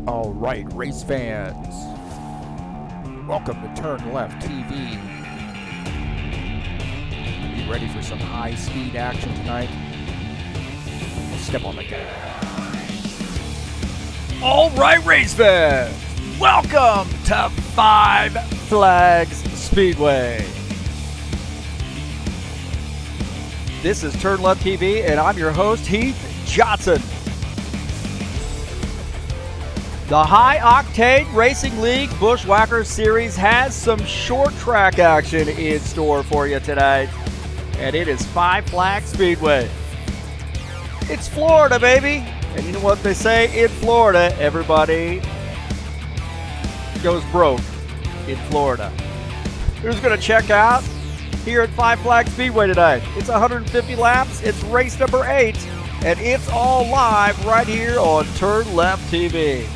All right, race fans, welcome to TurnLeftTV. You ready for some high-speed action tonight? Step on the gas. All right, race fans, welcome to Five Flags Speedway. This is TurnLeftTV, and I'm your host, Heath Johnson. The High Octane Racing League Buschwackers Series has some short track action in store for you tonight, and it is Five Flags Speedway. It's Florida, baby, and you know what they say in Florida, everybody goes broke in Florida. Who's going to check out here at Five Flags Speedway tonight? It's 150 laps, it's race number 8, and it's all live right here on TurnLeftTV.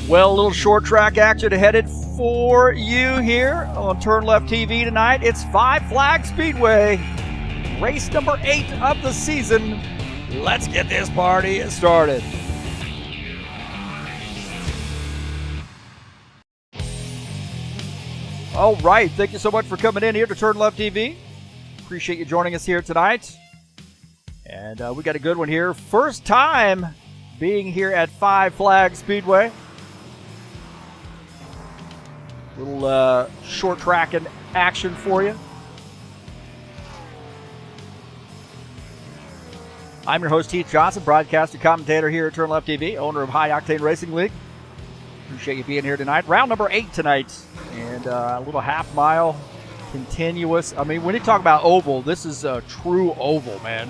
Well, a little short track action headed for you here on TurnLeftTV tonight. It's Five Flags Speedway, race number 8 of the season. Let's get this party started. All right, thank you so much for coming in here to TurnLeftTV. Appreciate you joining us here tonight. And we got a good one here. First time being here at Five Flags Speedway. Little short track and action for you. I'm your host, Heath Johnson, broadcaster, commentator here at TurnLeftTV, owner of High Octane Racing League. Appreciate you being here tonight. Round number 8 tonight, and a little half mile continuous. I mean, when you talk about oval, this is a true oval, man.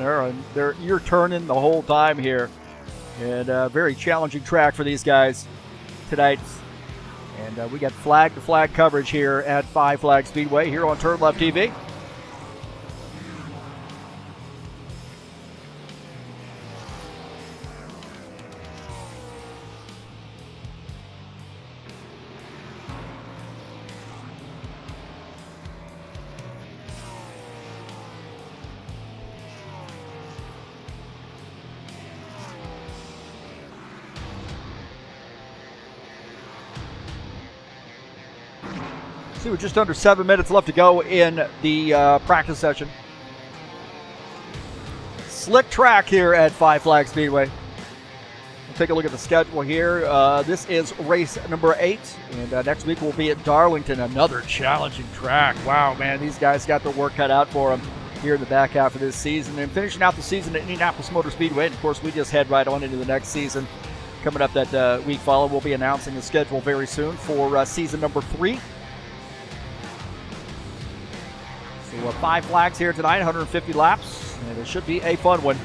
You're turning the whole time here, and a very challenging track for these guys tonight. And we got flag-to-flag coverage here at Five Flags Speedway here on TurnLeftTV. See, we're just under 7 minutes left to go in the practice session. Slick track here at Five Flag Speedway. We'll take a look at the schedule here. This is race number 8, and next week we'll be at Darlington, another challenging track. Wow, man, these guys got their work cut out for them here in the back half of this season. And finishing out the season at Indianapolis Motor Speedway, and of course we just head right on into the next season. Coming up that week follow, we'll be announcing the schedule very soon for season number 3. So 5 flags here tonight, 150 laps, and it should be a fun one.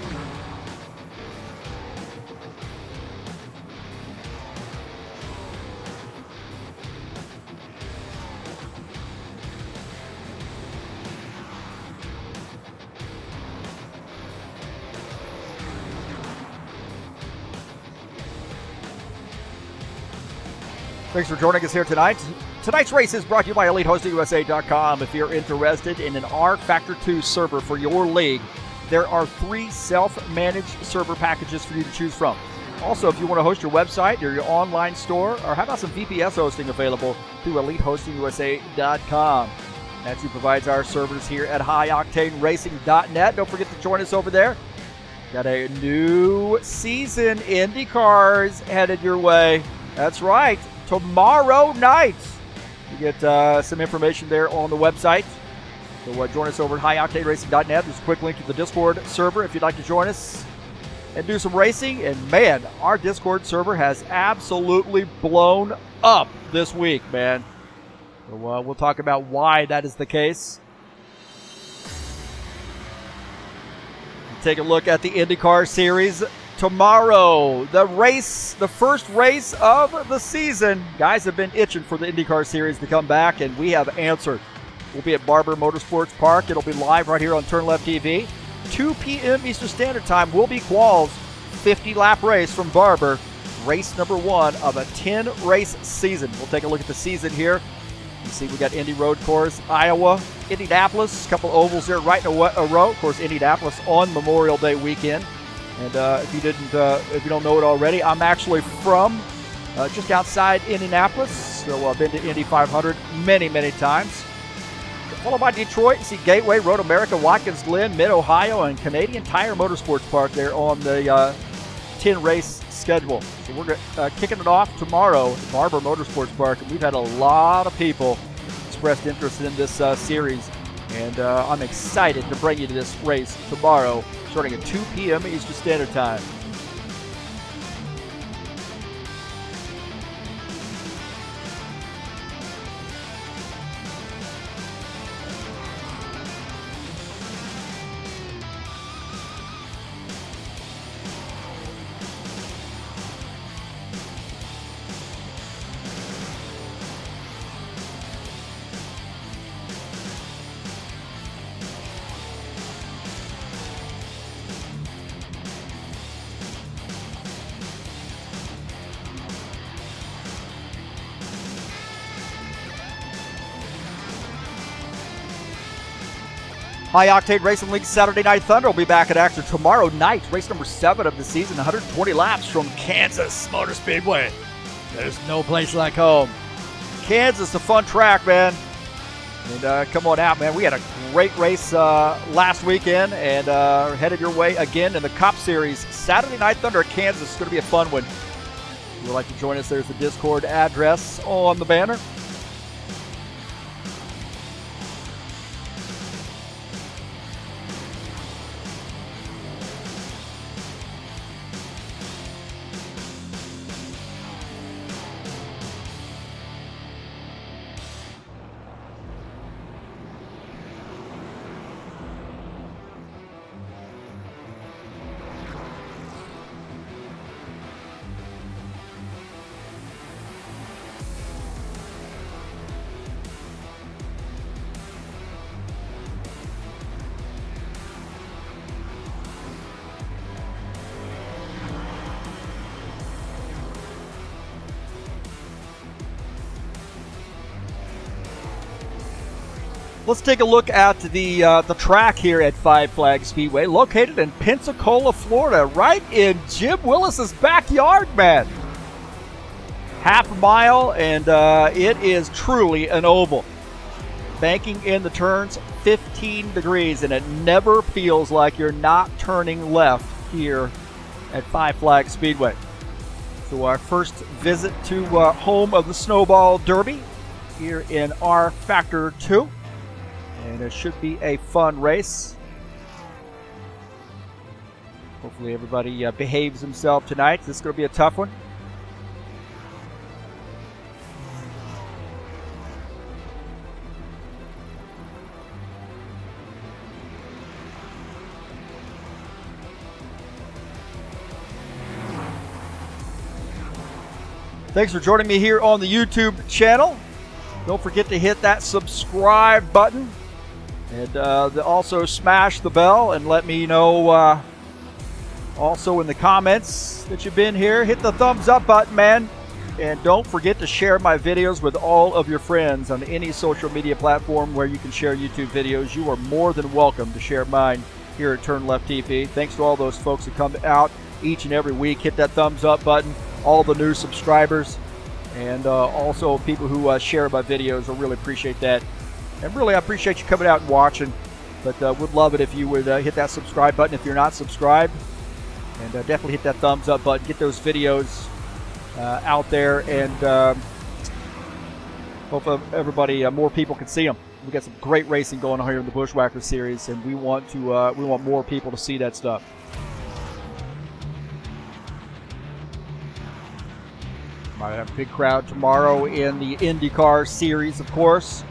Thanks for joining us here tonight. Tonight's race is brought to you by EliteHostingUSA.com. If you're interested in an rFactor 2 server for your league, there are 3 self-managed server packages for you to choose from. Also, if you want to host your website or your online store, or how about some VPS hosting available through EliteHostingUSA.com. That's who provides our servers here at HighOctaneRacing.net. Don't forget to join us over there. Got a new season, IndyCars headed your way. That's right. Tomorrow night. You get some information there on the website. So join us over at HighOctaneRacing.net. There's a quick link to the Discord server if you'd like to join us and do some racing. And man, our Discord server has absolutely blown up this week, man. So we'll talk about why that is the case. Take a look at the IndyCar series. Tomorrow, the first race of the season. Guys have been itching for the IndyCar series to come back, and we have answered. We'll be at Barber Motorsports Park. It'll be live right here on TurnLeftTV. 2 p.m. Eastern Standard Time will be Qual's 50-lap race from Barber. Race number 1 of a 10-race season. We'll take a look at the season here. You see we got Indy Road Course, Iowa, Indianapolis, a couple ovals there right in a row. Of course, Indianapolis on Memorial Day weekend. And if you don't know it already, I'm actually from just outside Indianapolis. So I've been to Indy 500 many, many times. Followed by Detroit, you see Gateway, Road America, Watkins Glen, Mid-Ohio, and Canadian Tire Motorsports Park there on the 10-race schedule. So we're kicking it off tomorrow at Barber Motorsports Park. And we've had a lot of people expressed interest in this series. And I'm excited to bring you to this race tomorrow, starting at 2 p.m. Eastern Standard Time. High Octane Racing League Saturday Night Thunder will be back in action tomorrow night. Race number 7 of the season, 120 laps from Kansas Motor Speedway. There's no place like home. Kansas, a fun track, man. And come on out, man. We had a great race last weekend and headed your way again in the Cup Series. Saturday Night Thunder at Kansas is going to be a fun one. If you would like to join us, there's the Discord address on the banner. Let's take a look at the track here at Five Flag Speedway, located in Pensacola, Florida, right in Jim Willis's backyard, man. Half a mile, and it is truly an oval. banking in the turns, 15 degrees, and it never feels like you're not turning left here at Five Flags Speedway. So our first visit to home of the Snowball Derby here in rFactor 2. And it should be a fun race. Hopefully everybody behaves himself tonight. This is going to be a tough one. Thanks for joining me here on the YouTube channel. Don't forget to hit that subscribe button. And also smash the bell and let me know also in the comments that you've been here. Hit the thumbs up button, man. And don't forget to share my videos with all of your friends on any social media platform where you can share YouTube videos. You are more than welcome to share mine here at TurnLeftTV. Thanks to all those folks that come out each and every week. Hit that thumbs up button. All the new subscribers and also people who share my videos. I really appreciate that. And really, I appreciate you coming out and watching. But would love it if you would hit that subscribe button if you're not subscribed. And definitely hit that thumbs up button. Get those videos out there. And hope everybody, more people can see them. We got some great racing going on here in the Buschwackers series. And we want more people to see that stuff. Might have a big crowd tomorrow in the IndyCar series, of course.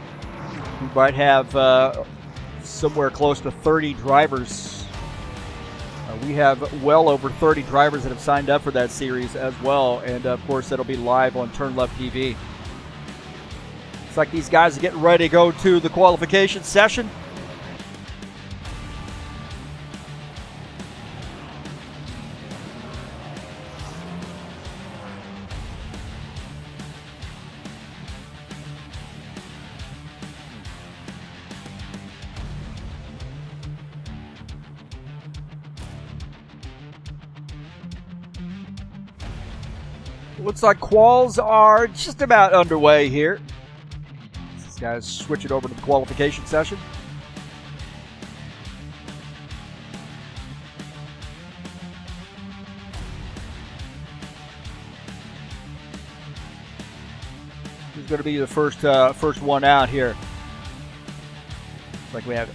We might have somewhere close to 30 drivers. We have well over 30 drivers that have signed up for that series as well. And, of course, that'll be live on TurnLeftTV. Looks like these guys are getting ready to go to the qualification session. Looks like quals are just about underway here. These guys switch it over to the qualification session. Who's going to be the first one out here? Looks like we have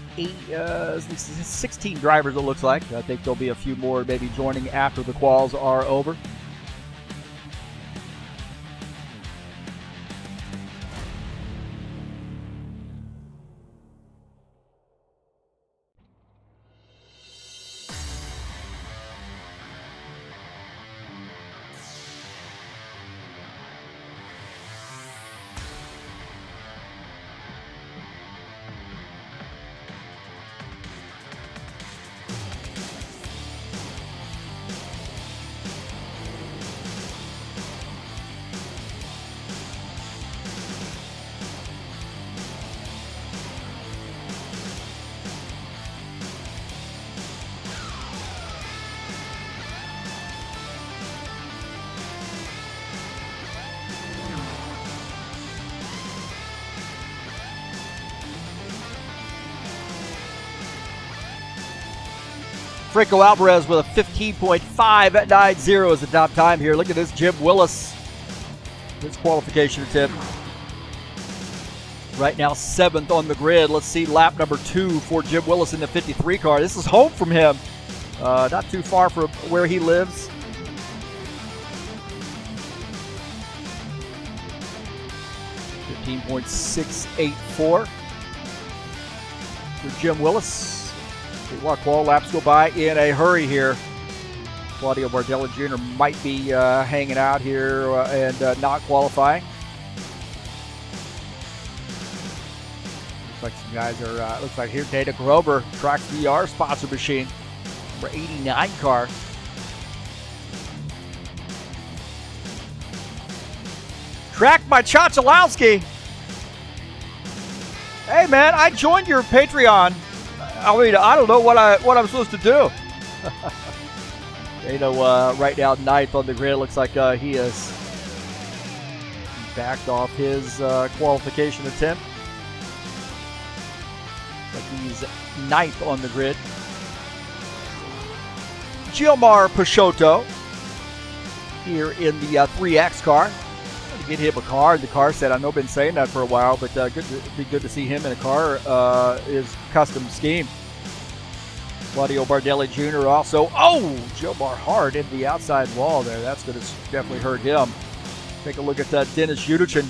16 drivers, it looks like. I think there'll be a few more maybe joining after the quals are over. Franco Alvarez with a 15.590 as the top time here. Look at this, Jim Willis. His qualification attempt. Right now, 7th on the grid. Let's see lap number 2 for Jim Willis in the 53 car. This is home from him. Not too far from where he lives. .684 for Jim Willis. Watch qual laps go by in a hurry here. Claudio Bardella Jr. might be hanging out here and not qualifying. Looks like some guys are, looks like here Data Grover, Track VR sponsor machine. Number 89 car. Tracked by Chocholowski. Hey man, I joined your Patreon. I mean, I don't know what I'm supposed to do. You know, right now 9th on the grid. Looks like he has backed off his qualification attempt. He's 9th on the grid. Gilmar Peixoto here in the 3X car. To get him a car, and the car said, I know I've been saying that for a while, but be good to see him in a car. Is custom scheme. Claudio Bardelli Jr. also. Oh, Gilmar hard into the outside wall there. That's going to definitely hurt him. Take a look at Dennis Yudichin.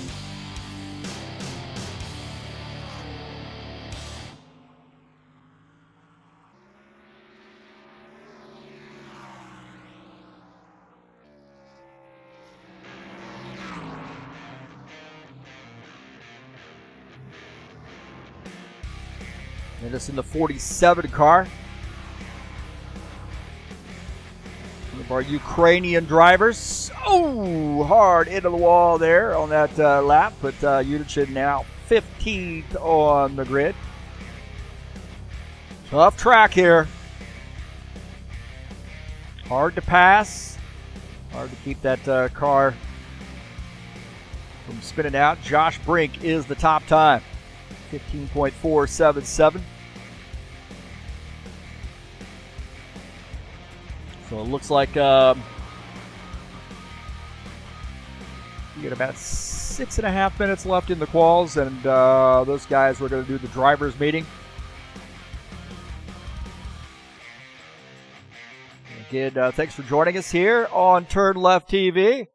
And it's in the 47 car. One of our Ukrainian drivers. Oh, hard into the wall there on that lap. But Yudichin now 15th on the grid. Tough track here. Hard to pass. Hard to keep that car from spinning out. Josh Brink is the top time. 15.477. So it looks like you get about 6.5 minutes left in the quals, and those guys were going to do the drivers' meeting. Again, thanks for joining us here on TurnLeftTV,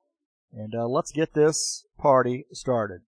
and let's get this party started.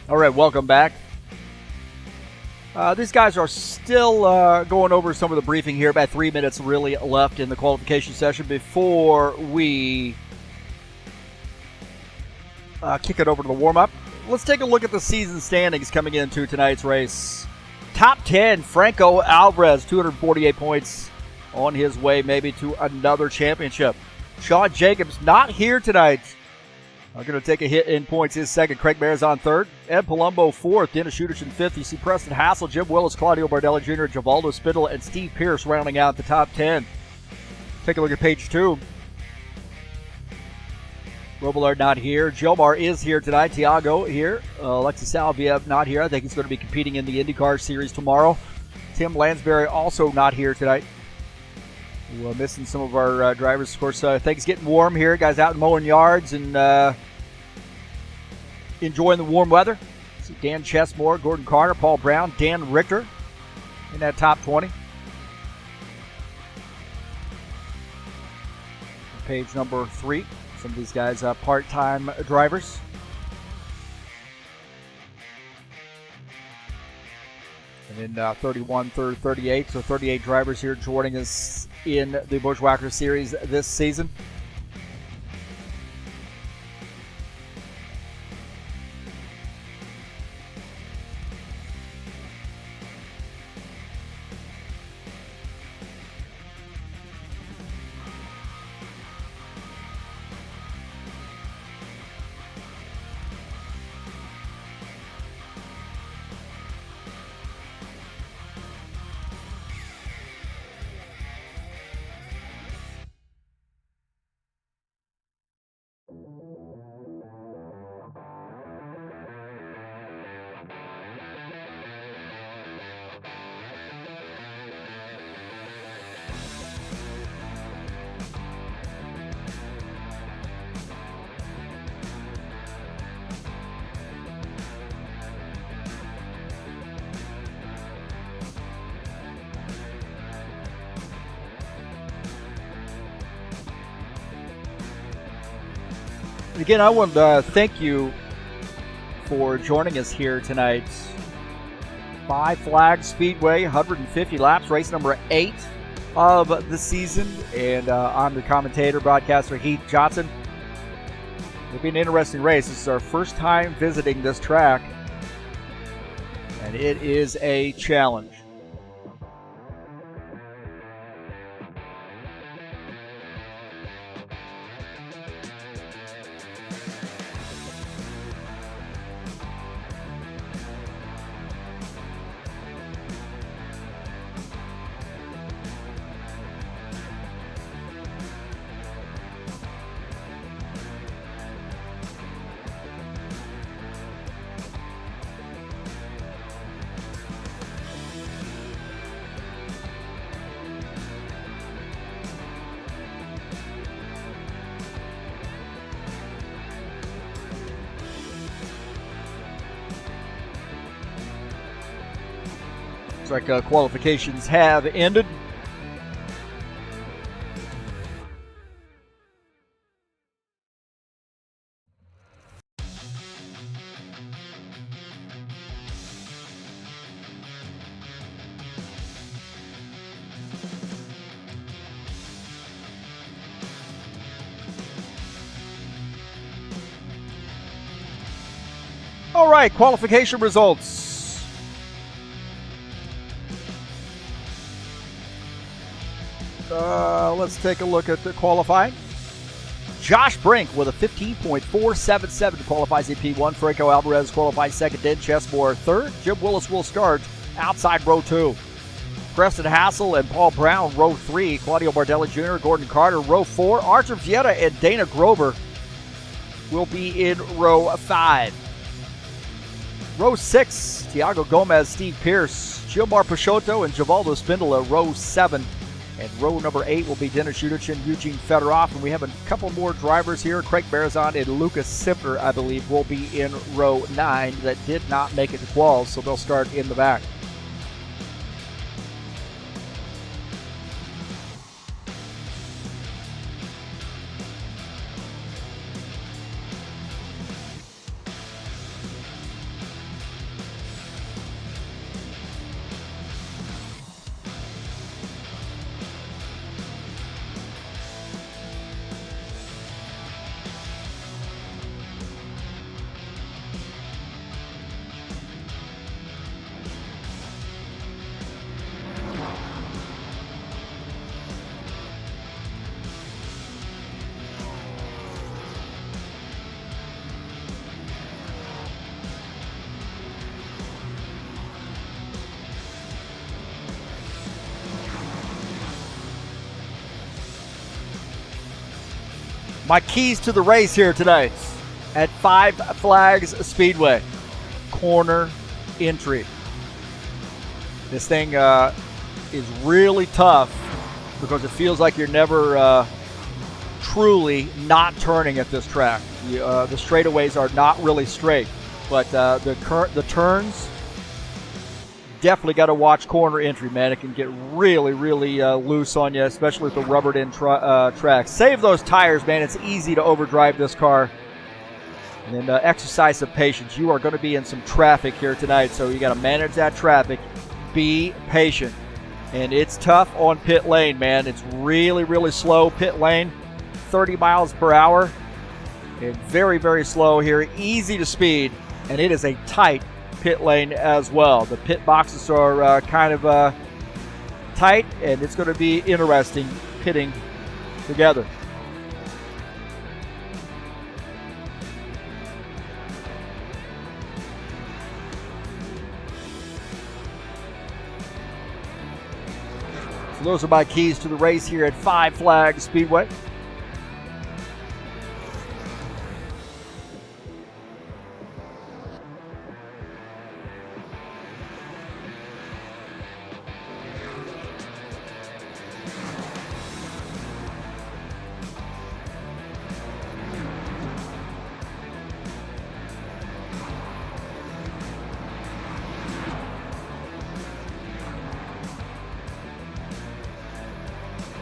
All right, welcome back. These guys are still going over some of the briefing here. About 3 minutes really left in the qualification session before we kick it over to the warm-up. Let's take a look at the season standings coming into tonight's race. Top 10, Franco Alvarez, 248 points, on his way maybe to another championship. Sean Jacobs not here tonight. I'm going to take a hit in points. His second. Craig Marizon third. Ed Palumbo fourth. Dennis Schuderson fifth. You see Preston Hassel, Jim Willis, Claudio Bardelli Jr., Givaldo Spindle, and Steve Pierce rounding out the top 10. Take a look at page 2. Robillard not here. Jomar is here tonight. Tiago here. Alexis Salvia not here. I think he's going to be competing in the IndyCar Series tomorrow. Tim Lansbury also not here tonight. We're missing some of our drivers. Of course, things getting warm here. Guys out mowing yards and enjoying the warm weather. See Dan Chesmore, Gordon Carter, Paul Brown, Dan Richter in that top 20. Page number 3. Some of these guys part-time drivers. And then 31, 38. So 38 drivers here joining us in the Buschwackers Series this season. Again, I want to thank you for joining us here tonight. Five Flags Speedway, 150 laps, race number 8 of the season. And I'm the commentator, broadcaster Heath Johnson. It'll be an interesting race. This is our first time visiting this track, and it is a challenge. Looks like qualifications have ended. All right, qualification results. Let's take a look at the qualifying. Josh Brink with a 15.477 qualifies in P1. Franco Alvarez qualifies second. Dan Chesmore third. Jim Willis will start outside row 2. Preston Hassel and Paul Brown row 3. Claudio Bardelli Jr., Gordon Carter row 4. Archer Vieta and Dana Grover will be in row 5. Row 6, Tiago Gomez, Steve Pierce, Gilmar Peixoto, and Givaldo Spindle, row 7. And row number 8 will be Dennis Schuderson, Eugene Fedorov. And we have a couple more drivers here. Craig Marizon and Lucas Sipner, I believe, will be in row 9 that did not make it to quals, so they'll start in the back. My keys to the race here tonight at Five Flags Speedway. Corner entry. This thing is really tough because it feels like you're never truly not turning at this track. The straightaways are not really straight, but the turns, definitely got to watch corner entry, man. It can get really, really loose on you, especially with the rubbered-in tracks. Save those tires, man. It's easy to overdrive this car. And then exercise some patience. You are going to be in some traffic here tonight, so you got to manage that traffic. Be patient. And it's tough on pit lane, man. It's really, really slow pit lane. 30 miles per hour. And very, very slow here. Easy to speed. And it is a tight pit lane as well. The pit boxes are kind of tight, and it's going to be interesting pitting together. So those are my keys to the race here at Five Flags Speedway.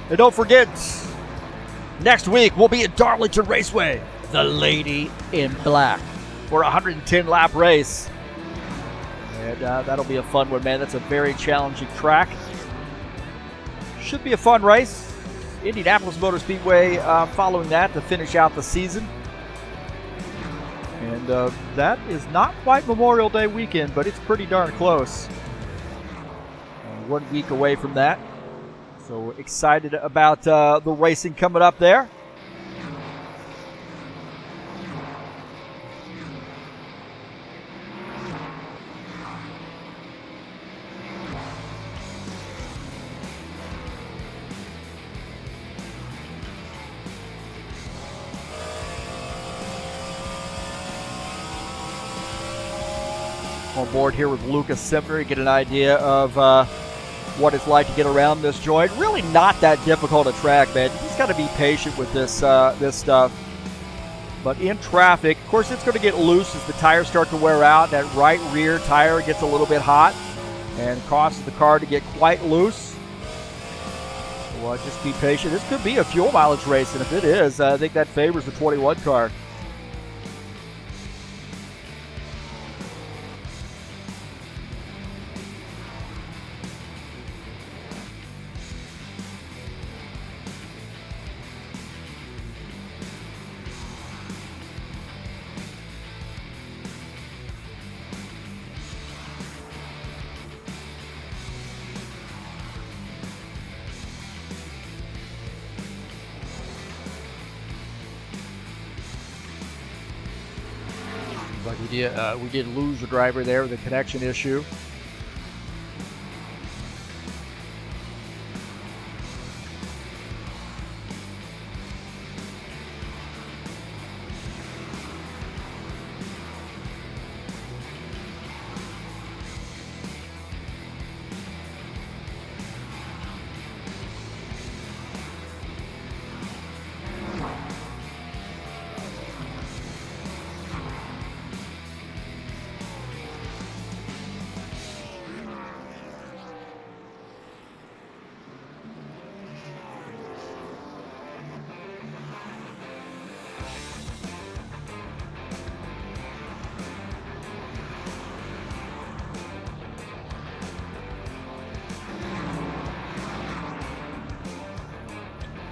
And don't forget, next week we'll be at Darlington Raceway, the Lady in Black, for a 110-lap race. And that'll be a fun one, man. That's a very challenging track. Should be a fun race. Indianapolis Motor Speedway following that to finish out the season. And that is not quite Memorial Day weekend, but it's pretty darn close. 1 week away from that. So excited about the racing coming up there. On board here with Lucas Simper, get an idea of what it's like to get around this joint. Really not that difficult a track, man. You just got to be patient with this this stuff. But in traffic, of course, it's going to get loose as the tires start to wear out. That right rear tire gets a little bit hot and causes the car to get quite loose. Well, just be patient. This could be a fuel mileage race, and if it is, I think that favors the 21 car. Like we did lose a driver there with a connection issue.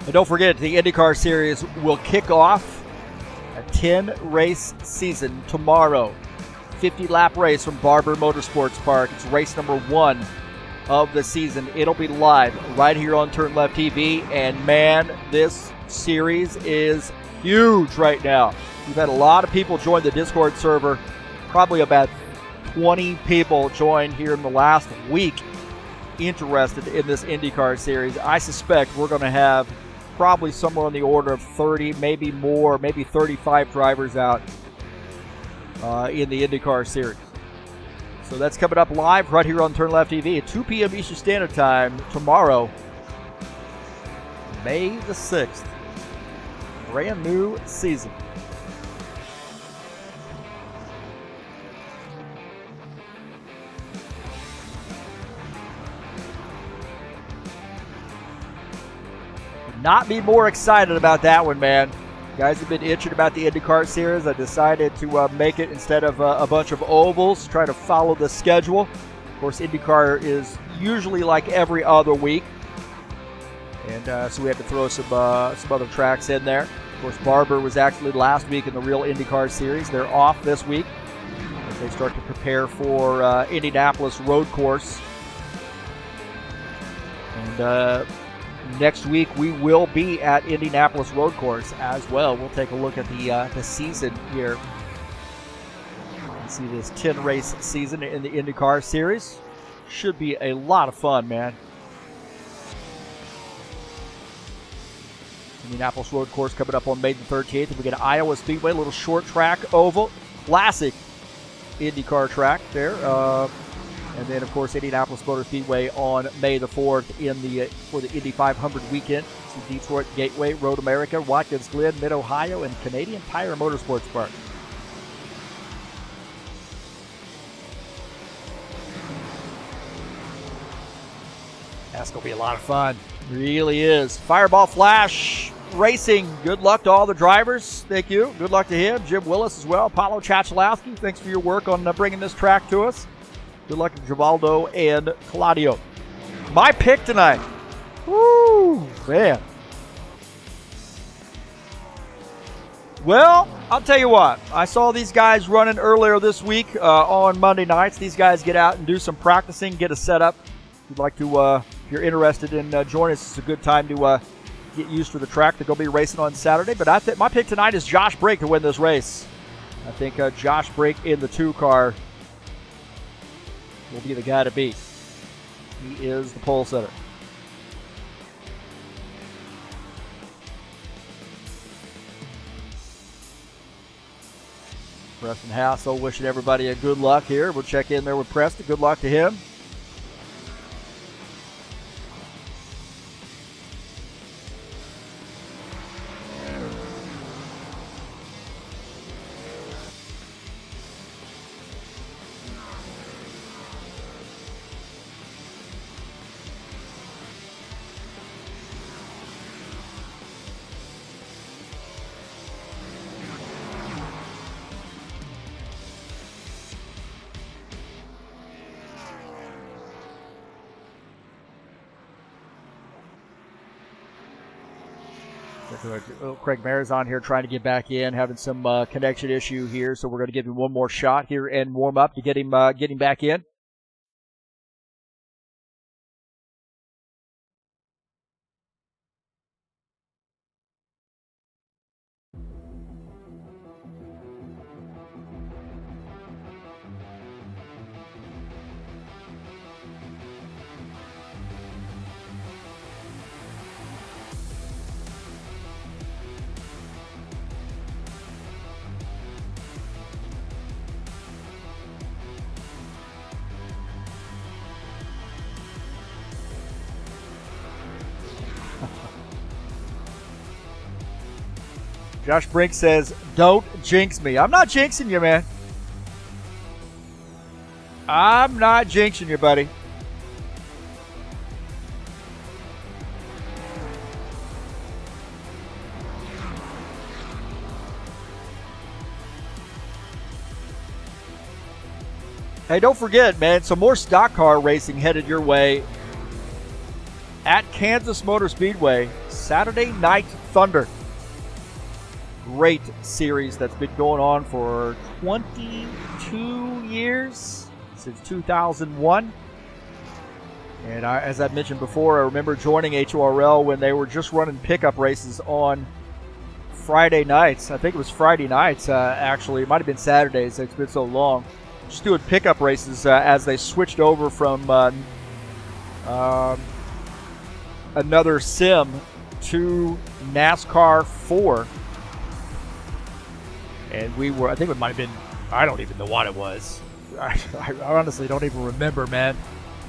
And don't forget, the IndyCar Series will kick off a 10-race season tomorrow. 50-lap race from Barber Motorsports Park. It's race number 1 of the season. It'll be live right here on TurnLeftTV. And man, this series is huge right now. We've had a lot of people join the Discord server. Probably about 20 people joined here in the last week interested in this IndyCar Series. I suspect we're going to have probably somewhere on the order of 30, maybe more, maybe 35 drivers out in the IndyCar Series. So that's coming up live right here on TurnLeftTV at 2 p.m. Eastern Standard Time tomorrow, May the 6th. Brand new season. Not be more excited about that one, man. You guys have been itching about the IndyCar Series. I decided to make it instead of a bunch of ovals, try to follow the schedule. Of course, IndyCar is usually like every other week, and so we had to throw some other tracks in there. Of course, Barber was actually last week in the real IndyCar Series. They're off this week as they start to prepare for Indianapolis Road Course. And next week we will be at Indianapolis Road Course as well. We'll take a look at the season here. You see this 10-race season in the IndyCar Series. Should be a lot of fun, man. Indianapolis Road Course coming up on May the 13th. And we get Iowa Speedway, a little short track oval, classic IndyCar track there. And then, of course, Indianapolis Motor Speedway on May the 4th for the Indy 500 weekend. It's Detroit Gateway, Road America, Watkins Glen, Mid-Ohio, and Canadian Tire Motorsports Park. That's going to be a lot of fun. Really is. Fireball Flash Racing. Good luck to all the drivers. Thank you. Good luck to him. Jim Willis as well. Paulo Chachalowski, thanks for your work on bringing this track to us. Good luck to Givaldo and Claudio. My pick tonight. Woo, man. Well, I'll tell you what. I saw these guys running earlier this week on Monday nights. These guys get out and do some practicing, get a setup. If you'd like to, if you're interested in joining us, it's a good time to get used to the track. They're going to be racing on Saturday. But I think my pick tonight is Josh Brake to win this race. I think Josh Brake in the 2 car will be the guy to beat. He is the pole sitter. Preston Hassel wishing everybody a good luck here. We'll check in there with Preston. Good luck to him. Craig Maher's on here trying to get back in, having some connection issue here, so we're going to give him one more shot here and warm up to get him back in. Josh Brink says, don't jinx me. I'm not jinxing you, man. I'm not jinxing you, buddy. Hey, don't forget, man, some more stock car racing headed your way at Kansas Motor Speedway. Saturday Night Thunder. Great series that's been going on for 22 years, since 2001. And as I mentioned before, I remember joining HORL when they were just running pickup races on Friday nights. I think it was Friday nights, actually. It might have been Saturdays. It's been so long. Just doing pickup races as they switched over from another sim to NASCAR 4. And we were, I think it might have been, I don't even know what it was. I honestly don't even remember, man.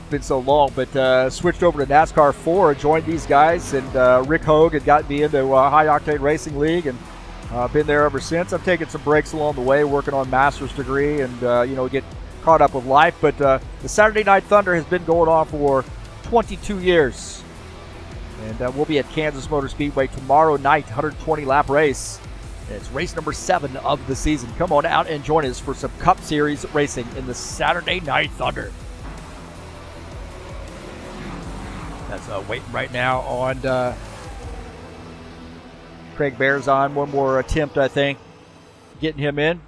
It's been so long, but switched over to NASCAR 4, joined these guys, and Rick Hogue had got me into High Octane Racing League, and been there ever since. I've taken some breaks along the way, working on master's degree, and get caught up with life. But the Saturday Night Thunder has been going on for 22 years, and we'll be at Kansas Motor Speedway tomorrow night, 120 lap race. It's race number 7 of the season. Come on out and join us for some Cup Series racing in the Saturday Night Thunder. That's waiting right now on Craig Bear's on. One more attempt, I think, getting him in.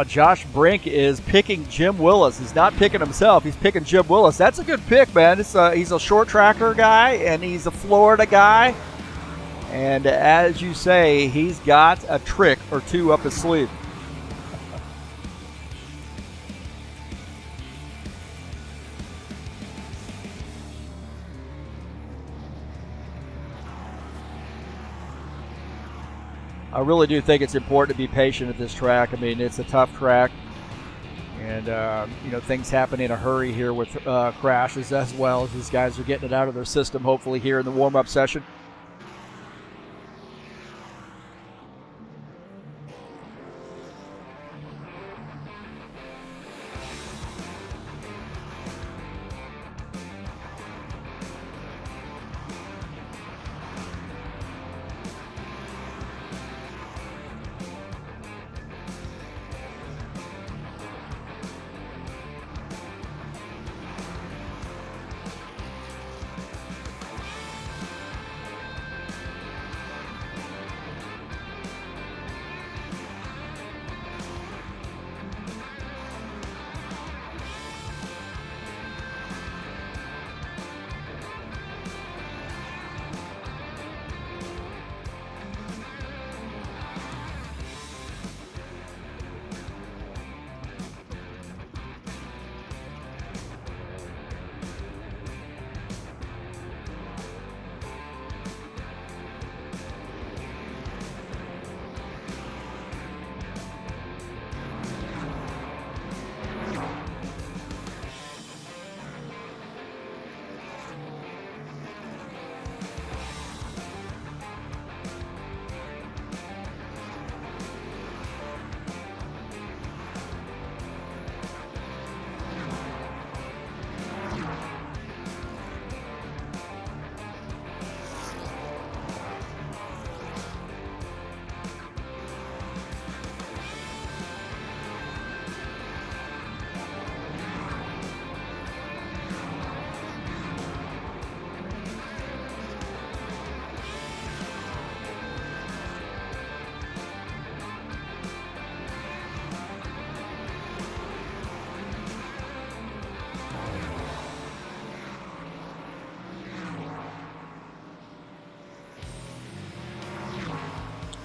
Josh Brink is picking Jim Willis. He's not picking himself. He's picking Jim Willis. That's a good pick, man. He's a short tracker guy, and he's a Florida guy. And as you say, he's got a trick or two up his sleeve. I really do think it's important to be patient at this track. I mean, it's a tough track, and things happen in a hurry here with crashes as well as these guys are getting it out of their system, hopefully here in the warm-up session.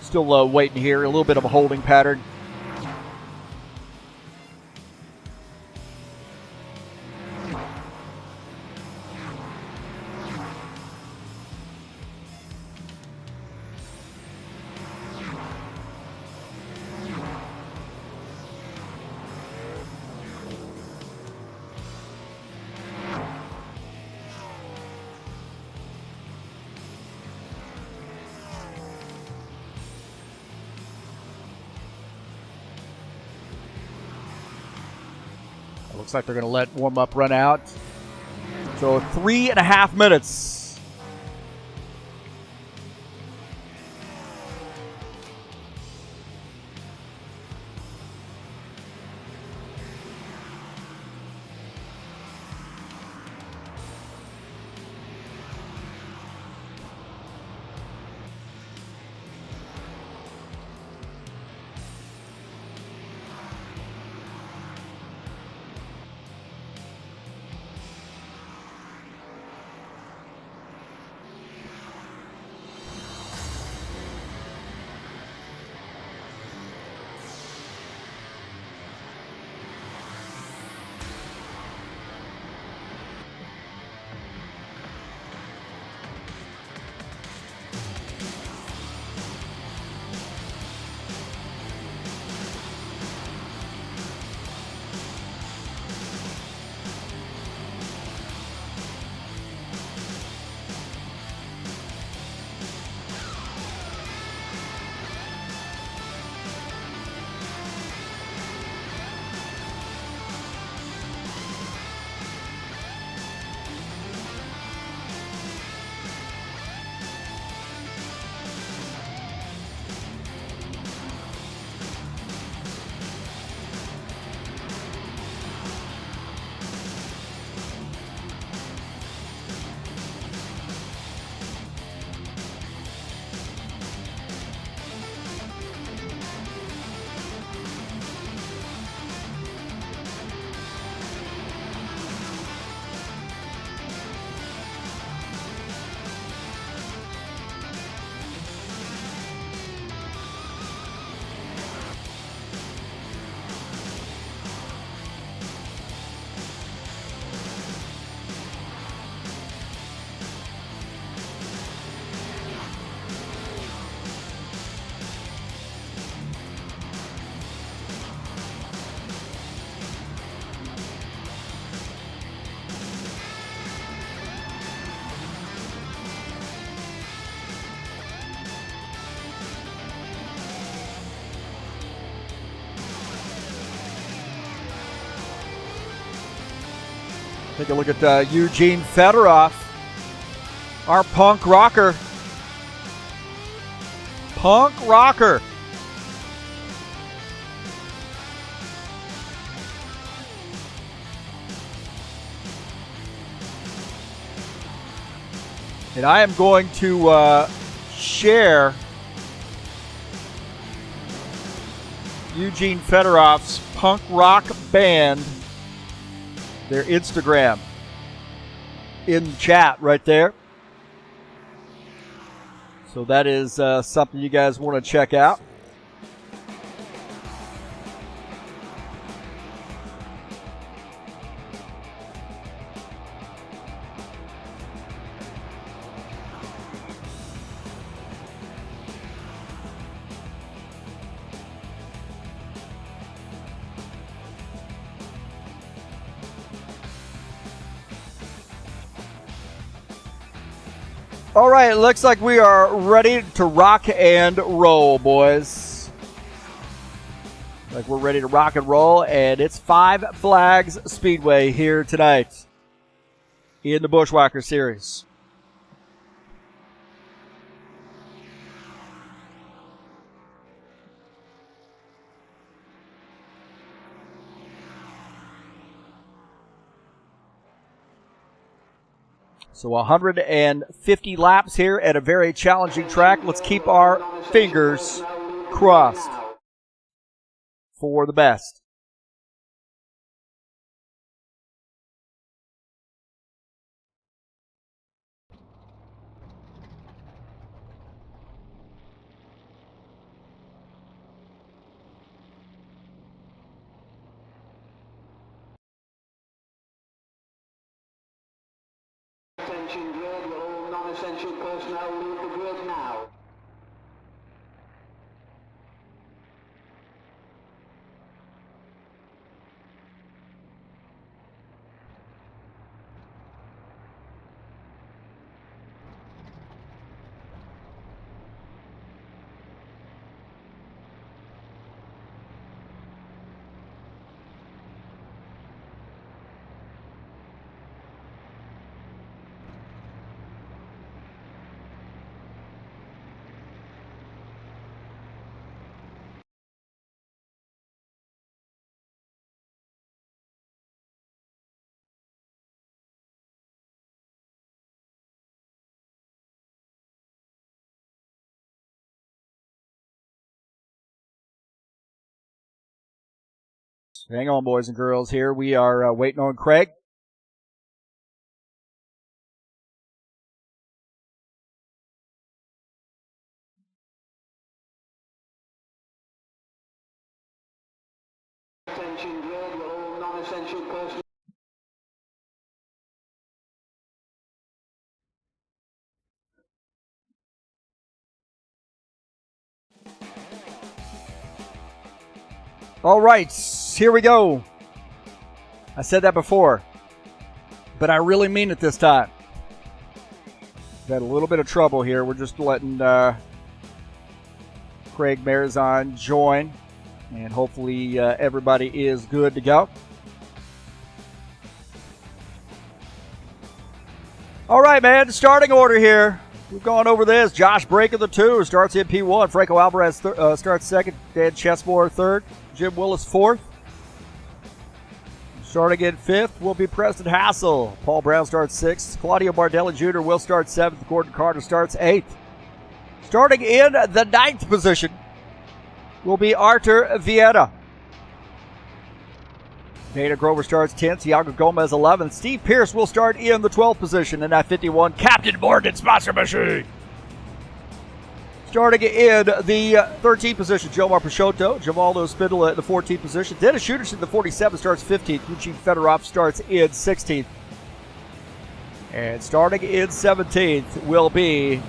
Still waiting here, a little bit of a holding pattern. Looks like they're going to let warm-up run out. So 3.5 minutes. Take a look at Eugene Fedorov, our punk rocker. Punk rocker. And I am going to share Eugene Fedorov's punk rock band, their Instagram, in chat right there. So that is something you guys want to check out. All right, it looks like we are ready to rock and roll, boys. Like we're ready to rock and roll, and it's Five Flags Speedway here tonight in the Buschwacker Series. So 150 laps here at a very challenging track. Let's keep our fingers crossed for the best. Attention grid, will all non-essential personnel leave the grid now. Hang on, boys and girls. Here we are waiting on Craig. Attention grid, got all non-essential personnel. All right, here we go. I said that before, but I really mean it this time. Had a little bit of trouble here. We're just letting Craig Marizon join, and hopefully everybody is good to go. All right, man, starting order here. We've gone over this. Josh Brake of the 2 starts in P1. Franco Alvarez starts second. Dan Chesmore third. Jim Willis fourth. Starting in fifth will be Preston Hassel. Paul Brown starts sixth. Claudio Bardelli Jr. will start seventh. Gordon Carter starts eighth. Starting in the ninth position will be Artur Vieta. Dana Grover starts 10th. Thiago Gomez 11th. Steve Pierce will start in the 12th position in that 51 Captain Morgan sponsor machine. Starting in the 13th position, Jomar Peixoto. Jamaldo Spindola in the 14th position. Dennis Schutterson in the 47th starts 15th. Eugene Fedorov starts in 16th. And starting in 17th will be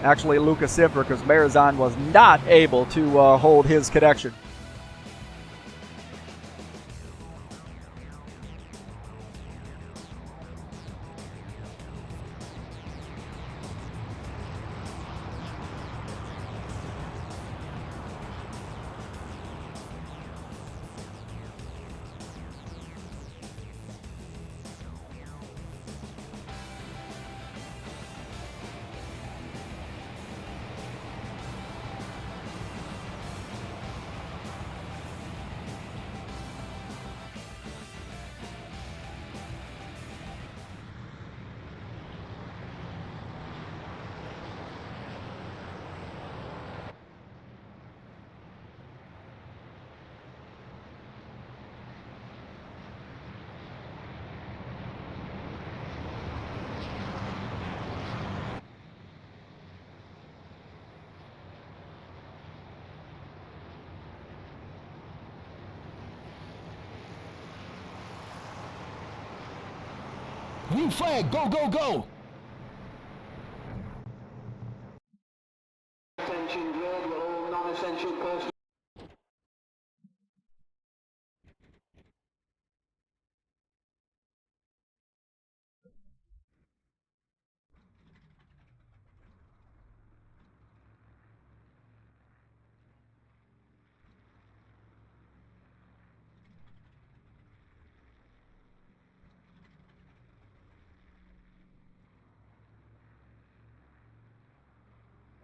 actually Lucas Simfer, because Marizon was not able to hold his connection. Green flag, go, go, go! Attention grid, got all non-essential personnel.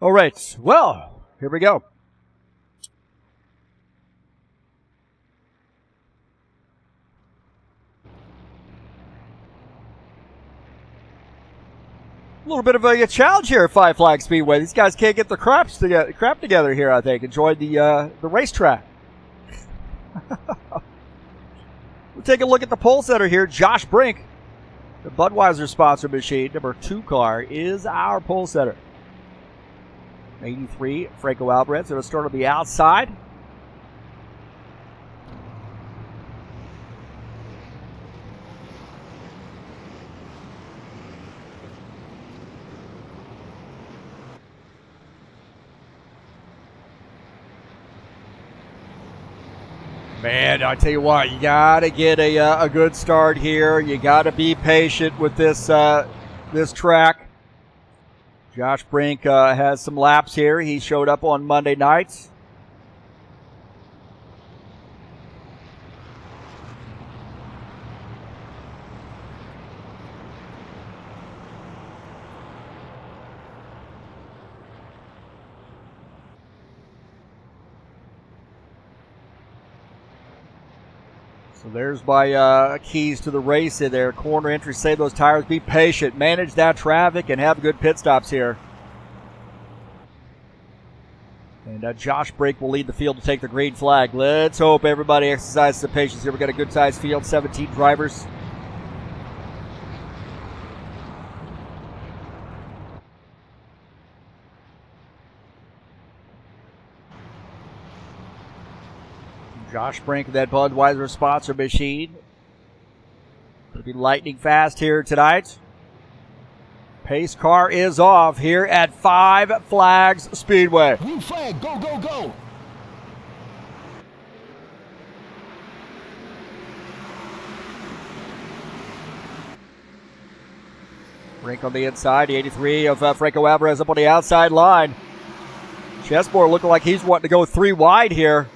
All right, well, here we go. A little bit of a challenge here at Five Flag Speedway. These guys can't get their crap together here, I think. Enjoy the racetrack. We'll take a look at the pole setter here. Josh Brink, the Budweiser sponsor machine, number 2 car, is our pole setter. 83, Franco Alvarez. It'll start on the outside. Man, I tell you what, you got to get a good start here. You got to be patient with this this track. Josh Brink has some laps here. He showed up on Monday nights. So there's my keys to the race in there. Corner entry, save those tires, be patient, manage that traffic, and have good pit stops here. And And Josh Brink will lead the field to take the green flag. Let's hope everybody exercises some patience here. We've got a good-sized field, 17 drivers. Josh Brink, that Budweiser sponsor machine. Going to be lightning fast here tonight. Pace car is off here at Five Flags Speedway. Green flag, go, go, go. Brink on the inside, the 83 of Franco Alvarez up on the outside line. Chesmore looking like he's wanting to go 3 wide here.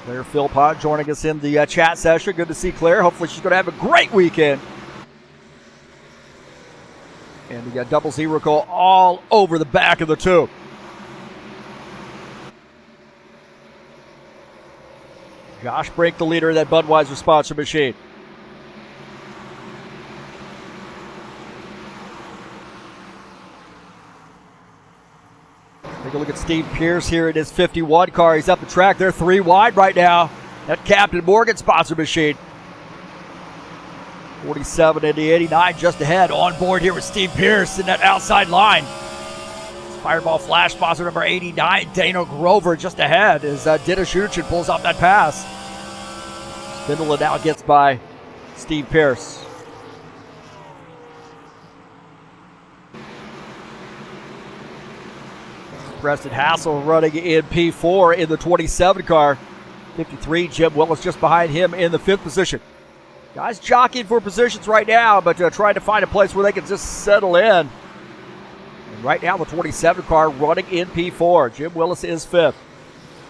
Claire Philpott joining us in the chat session. Good to see Claire. Hopefully she's going to have a great weekend. And the double zero call all over the back of the tube. Josh Brink, the leader of that Budweiser sponsor machine. Take a look at Steve Pierce here in his 51 car. He's up the track. They're 3 wide right now. That Captain Morgan sponsor machine. 47 and the 89 just ahead. On board here with Steve Pierce in that outside line. Fireball Flash sponsor number 89, Dana Grover, just ahead as Dennis Schuchin pulls off that pass. Spindler now gets by Steve Pierce. Preston Hassel running in P4 in the 27 car. 53, Jim Willis just behind him in the 5th position. Guys jockeying for positions right now, but trying to find a place where they can just settle in. And right now, the 27 car running in P4. Jim Willis is 5th.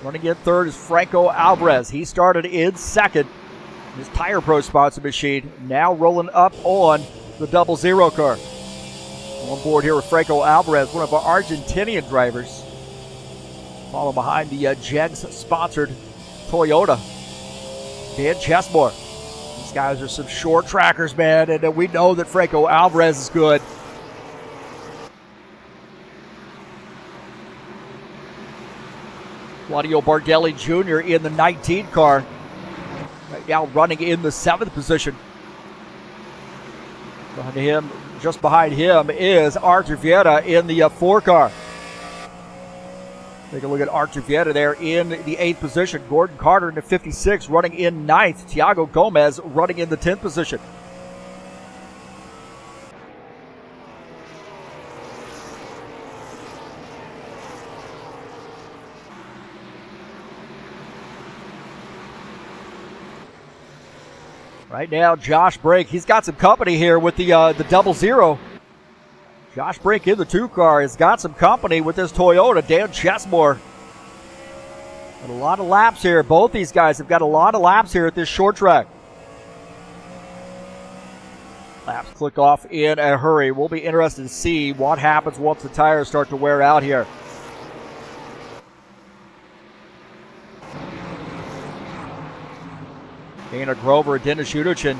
Running in 3rd is Franco Alvarez. He started in 2nd. His Tire Pro sponsor machine now rolling up on the double zero car. On board here with Franco Alvarez, one of our Argentinian drivers. Follow behind the Jegs-sponsored Toyota, Dan Chesmore. These guys are some short trackers, man, and we know that Franco Alvarez is good. Claudio Bardelli Jr. in the 19 car. Right now running in the 7th position. Just behind him is Artur Vieta in the 4 car. Take a look at Artur Vieta there in the 8th position. Gordon Carter in the 56 running in 9th. Thiago Gomez running in the 10th position. Right now, Josh Brink, he's got some company here with the double zero. Josh Brink in the 2 car has got some company with this Toyota, Dan Chesmore. And a lot of laps here. Both these guys have got a lot of laps here at this short track. Laps click off in a hurry. We'll be interested to see what happens once the tires start to wear out here. Dana Grover and Dennis Schuchin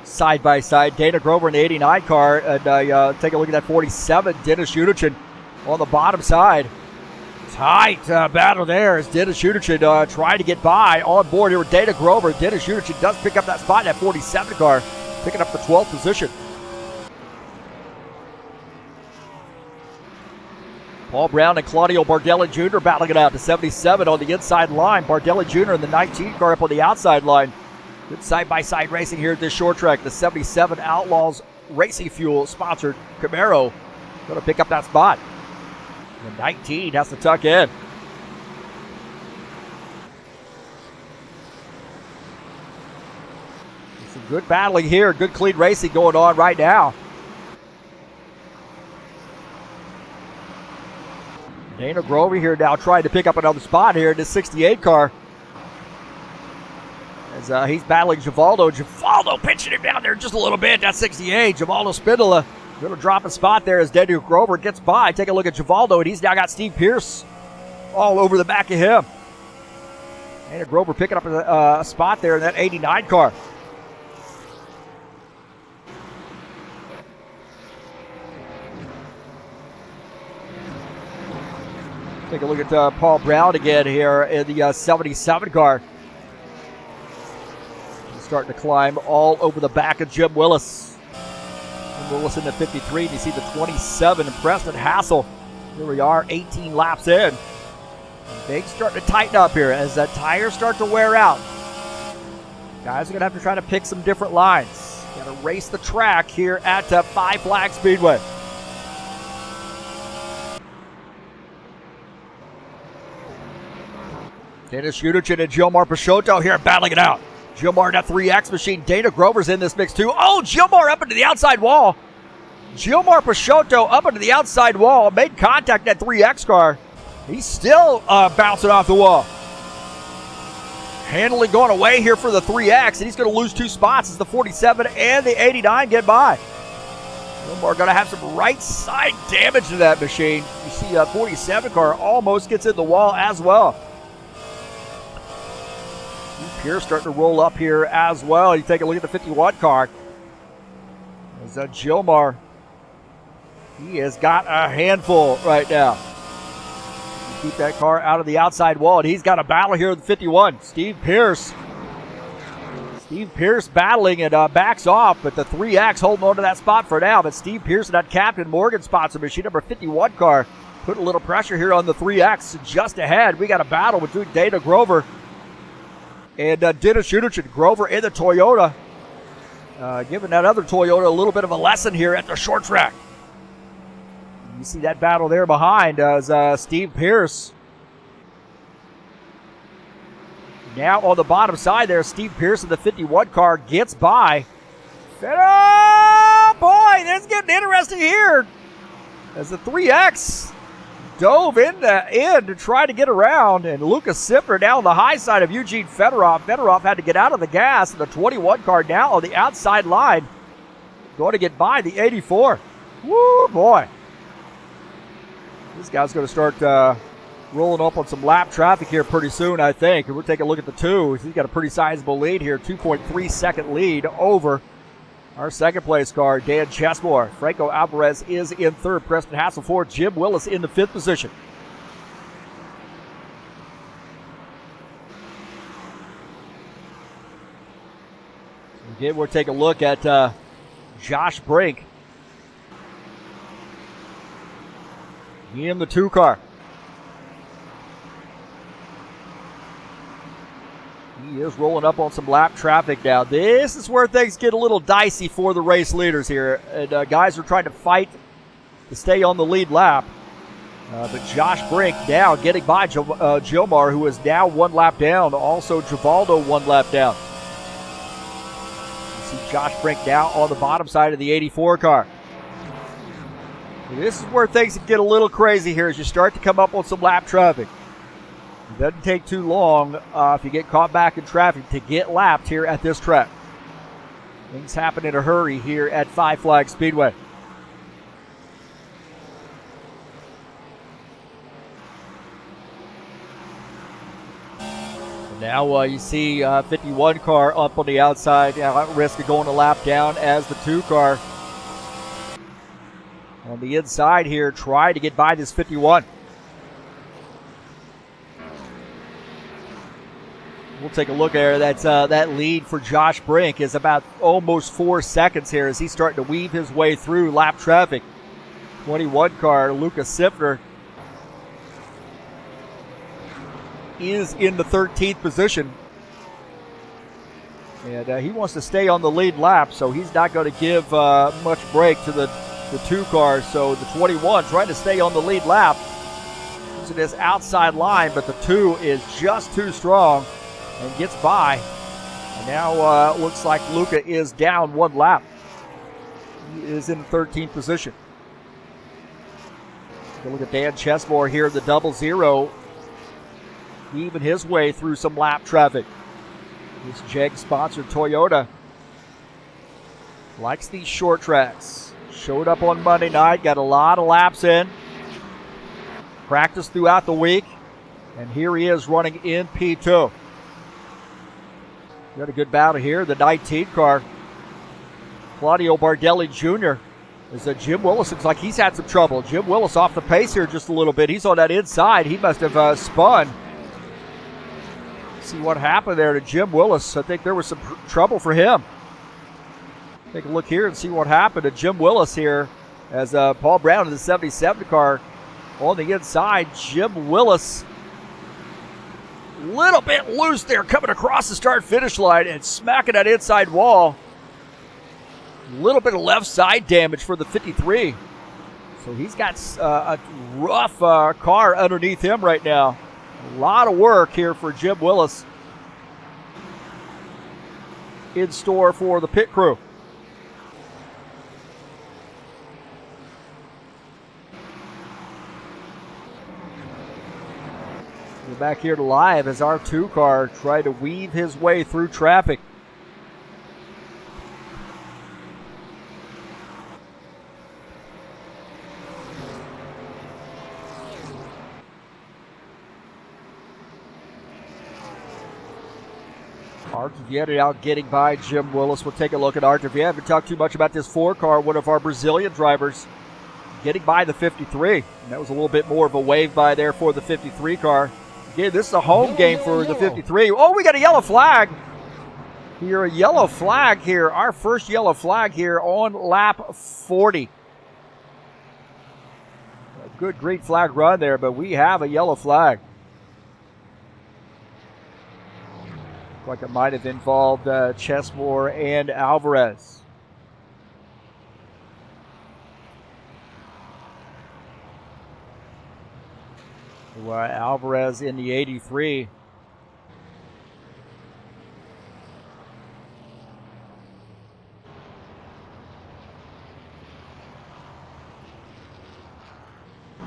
side by side. Dana Grover in the 89 car. And take a look at that 47. Dennis Schuchin on the bottom side. Tight battle there as Dennis Schuchin trying to get by on board here with Dana Grover. Dennis Schuchin does pick up that spot in that 47 car, picking up the 12th position. Paul Brown and Claudio Bardelli Jr. battling it out to 77 on the inside line. Bardelli Jr. in the 19 car up on the outside line. Good side-by-side racing here at this short track. The 77 Outlaws Racing Fuel sponsored Camaro going to pick up that spot. The 19 has to tuck in. Some good battling here. Good clean racing going on right now. Dana Grover here now trying to pick up another spot here in this 68 car. As he's battling Givaldo. Givaldo pinching him down there just a little bit. That's 68. Givaldo Spindola going to drop a spot there as Daniel Grover gets by. Take a look at Givaldo, and he's now got Steve Pierce all over the back of him. Dana Grover picking up a spot there in that 89 car. Take a look at Paul Brown again here in the 77 car. He's starting to climb all over the back of Jim Willis. Jim Willis in the 53, and you see the 27, Preston Hassel. Here we are, 18 laps in. And things starting to tighten up here as the tires start to wear out. Guys are going to have to try to pick some different lines. Got to race the track here at Five Flag Speedway. Dennis Udichin and Gilmar Peixoto here battling it out. Gilmar in that 3X machine. Dana Grover's in this mix too. Oh, Gilmar up into the outside wall. Gilmar Peixoto up into the outside wall. Made contact in that 3X car. He's still bouncing off the wall. Handling going away here for the 3X, and he's going to lose 2 spots as the 47 and the 89 get by. Gilmar going to have some right side damage to that machine. You see a 47 car almost gets in the wall as well. Pierce starting to roll up here as well. You take a look at the 51 car. There's Gilmar. He has got a handful right now. Keep that car out of the outside wall, and he's got a battle here with the 51. Steve Pierce battling and backs off, but the 3X holding on to that spot for now. But Steve Pierce and that Captain Morgan spots a machine number 51 car. Put a little pressure here on the 3X just ahead. We got a battle between Dana Grover and Dennis Udichin. Grover in the Toyota, giving that other Toyota a little bit of a lesson here at the short track. You see that battle there behind as Steve Pierce. Now on the bottom side there, Steve Pierce in the 51 car gets by. Oh boy, that's getting interesting here as the 3X dove in to try to get around, and Lucas Sipner now on the high side of Eugene Fedorov. Fedorov had to get out of the gas, and the 21 car now on the outside line going to get by the 84. Woo, boy. This guy's going to start rolling up on some lap traffic here pretty soon, I think. And we'll take a look at the 2. He's got a pretty sizable lead here, 2.3 second lead over our second place car, Dan Chesmore. Franco Alvarez is in third. Preston Hassel fourth. Jim Willis in the 5th position. Again, we'll take a look at Josh Brink. He in the 2 car. He is rolling up on some lap traffic now. This is where things get a little dicey for the race leaders here. And guys are trying to fight to stay on the lead lap. But Josh Brink now getting by Gilmar, who is now 1 lap down. Also, Givaldo 1 lap down. You see Josh Brink now on the bottom side of the 84 car. This is where things get a little crazy here as you start to come up on some lap traffic. It doesn't take too long if you get caught back in traffic to get lapped here at this track. Things happen in a hurry here at Five Flag Speedway. And now you see 51 car up on the outside, now at risk of going a lap down as the 2 car on the inside here trying to get by this 51. We'll take a look there. That's that lead for Josh Brink is about almost 4 seconds here as he's starting to weave his way through lap traffic. 21 car, Lucas Sipner, is in the 13th position. And he wants to stay on the lead lap, so he's not going to give much break to the 2 car. So the 21 trying to stay on the lead lap. Using this outside line, but the 2 is just too strong and gets by. And now looks like Luca is down 1 lap. He is in the 13th position. Look at Dan Chesmore here, the 00, weaving his way through some lap traffic. This JEG-sponsored Toyota likes these short tracks. Showed up on Monday night, got a lot of laps in. Practiced throughout the week, and here he is running in P2. Got a good battle here. The 19 car, Claudio Bardelli Jr., As Jim Willis looks like he's had some trouble. Jim Willis off the pace here just a little bit. He's on that inside. He must have spun. See what happened there to Jim Willis. I think there was some trouble for him. Take a look here and see what happened to Jim Willis here as Paul Brown in the 77 car on the inside. Jim Willis a little bit loose there coming across the start-finish line and smacking that inside wall. A little bit of left side damage for the 53. So he's got a rough car underneath him right now. A lot of work here for Jim Willis in store for the pit crew. We're back here to live as our 2 car tried to weave his way through traffic. Artavietti out getting by Jim Willis. We'll take a look at Artavietti. We haven't talked too much about this 4 car, one of our Brazilian drivers, getting by the 53. And that was a little bit more of a wave by there for the 53 car. Again, this is a home game for the 53. Oh, we got a yellow flag. Here, a yellow flag here. Our first yellow flag here on lap 40. A good green flag run there, but we have a yellow flag. Like it might have involved Chesmore and Alvarez. Alvarez in the 83.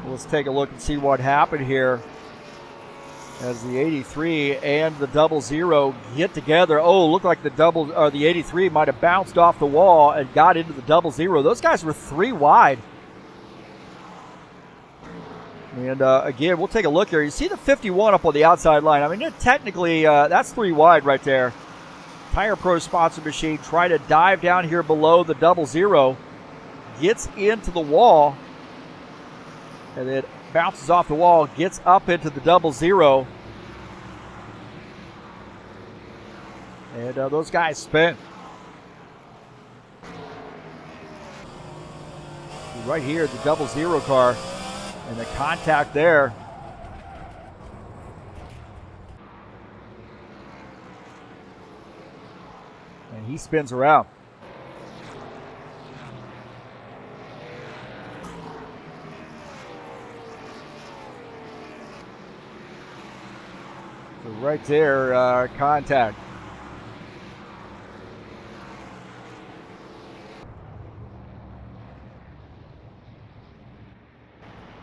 Let's take a look and see what happened here as the 83 and the 00 get together. Oh, looked like the 83 might have bounced off the wall and got into the 00. Those guys were 3 wide. And again, we'll take a look here. You see the 51 up on the outside line. I mean, technically, that's 3 wide right there. Tire Pro sponsor machine trying to dive down here below the 00. Gets into the wall. And then bounces off the wall, gets up into the 00. And those guys spin. Right here, the 00 car. And the contact there. And he spins around. So right there, contact.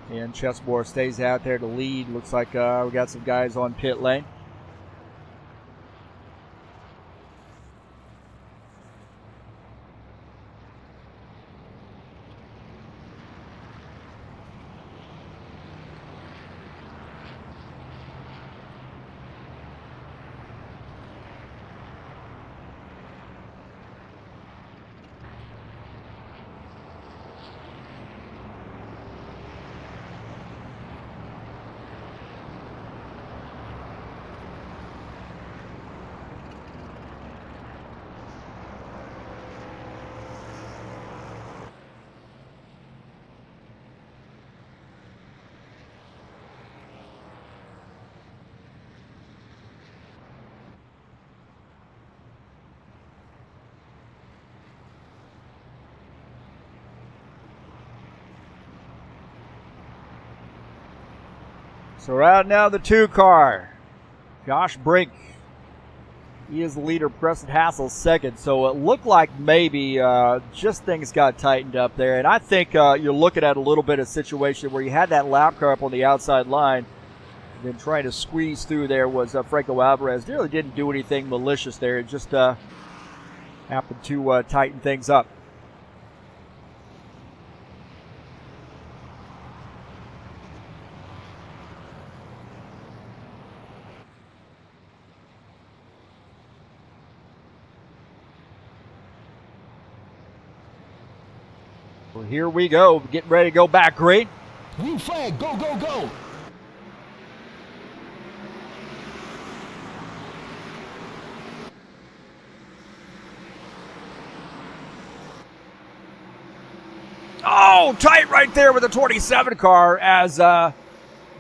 And Chesmore stays out there to lead. Looks like we got some guys on pit lane. So right now the 2 car, Josh Brink, he is the leader. Preston Hassel's second. So it looked like maybe just things got tightened up there. And I think you're looking at a little bit of situation where you had that lap car up on the outside line. And then trying to squeeze through there was Franco Alvarez. He really didn't do anything malicious there. It just happened to tighten things up. Well, here we go. Getting ready to go back green. Green flag, go, go, go. Oh, tight right there with the 27 car as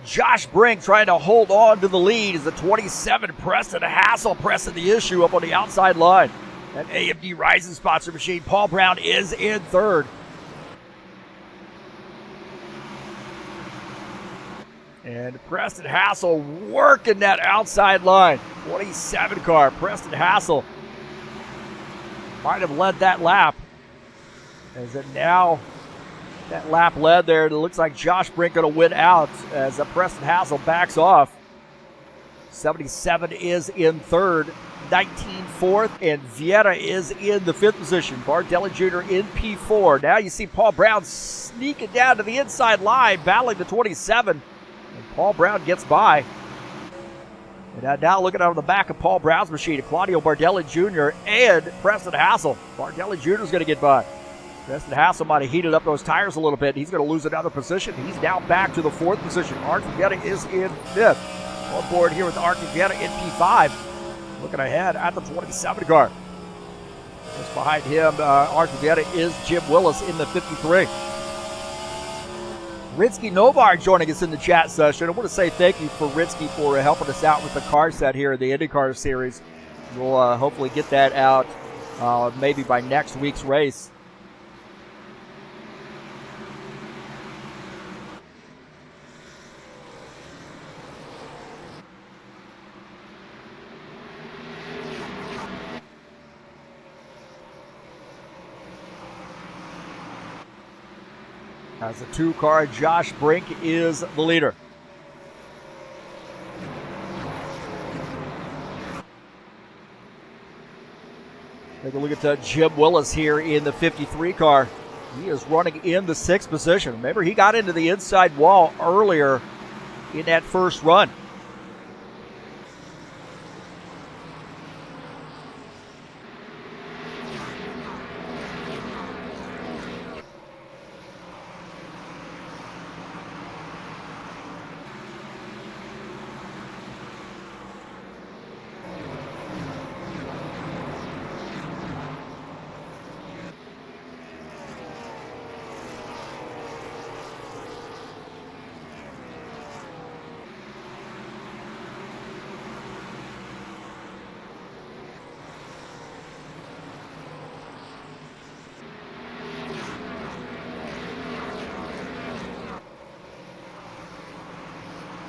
Josh Brink trying to hold on to the lead as the 27 Preston Hassel pressing the issue up on the outside line. That AMD Rising sponsor machine. Paul Brown is in third. And Preston Hassel working that outside line. 27 car, Preston Hassel might have led that lap. As it now, that lap led there, it looks like Josh Brink going to win out as Preston Hassel backs off. 77 is in third, 19 fourth, and Vieta is in the fifth position. Bardelli Jr. in P4. Now you see Paul Brown sneaking down to the inside line, battling the 27. And Paul Brown gets by. And now looking out of the back of Paul Brown's machine, Claudio Bardelli Jr. and Preston Hassel. Bardelli Jr. is going to get by. Preston Hassel might have heated up those tires a little bit. He's going to lose another position. He's now back to the fourth position. Archie Vieta is in fifth. On board here with Archie Vieta in P5. Looking ahead at the 27 car. Just behind him, Archie Vieta is Jim Willis in the 53. Ritzky Novar joining us in the chat session. I want to say thank you for Ritzky for helping us out with the car set here in the IndyCar Series. We'll hopefully get that out maybe by next week's race. As the two-car, Josh Brink is the leader. Take a look at Jim Willis here in the 53 car. He is running in the sixth position. Remember, he got into the inside wall earlier in that first run.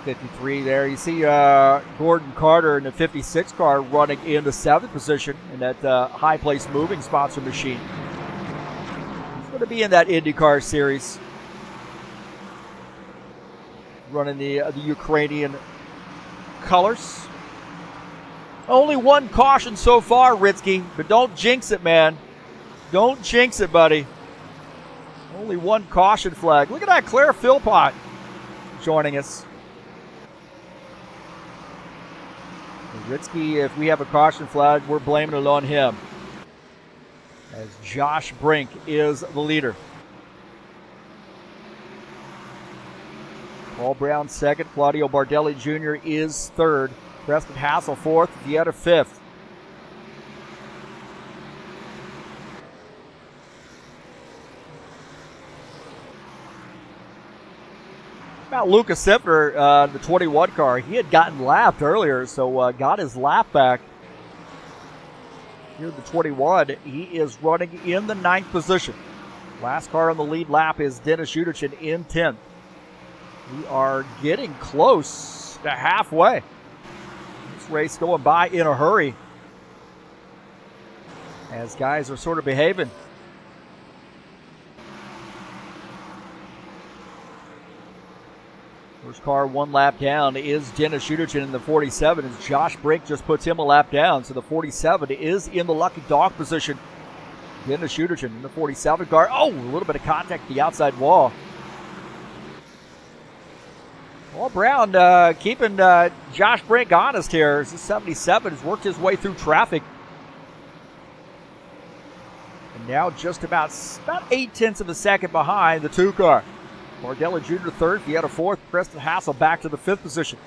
'53 there. You see Gordon Carter in the 56 car running in the seventh position in that high place moving sponsor machine. He's going to be in that IndyCar Series. Running the Ukrainian colors. Only one caution so far, Ritzky, but don't jinx it, man. Don't jinx it, buddy. Only one caution flag. Look at that, Claire Philpott joining us. Ritzky, if we have a caution flag, we're blaming it on him. As Josh Brink is the leader. Paul Brown second, Claudio Bardelli Jr. is third, Preston Hassel fourth, Vieta fifth. About Lucas Sifner, the 21 car. He had gotten lapped earlier, so got his lap back. Here, the 21, he is running in the ninth position. Last car on the lead lap is Dennis Uderchin in 10th. We are getting close to halfway. This race going by in a hurry as guys are sort of behaving. First car one lap down is Dennis Uderchin in the 47 as Josh Brink just puts him a lap down. So the 47 is in the lucky dog position. Dennis Uderchin in the 47 car. Oh, a little bit of contact at the outside wall. Paul Brown keeping Josh Brink honest here. As the 77 has worked his way through traffic. And Now just about 8/10 of a second behind the 2 car. Bardelli Jr. third, Vieta fourth, Preston Hassel back to the 5th position.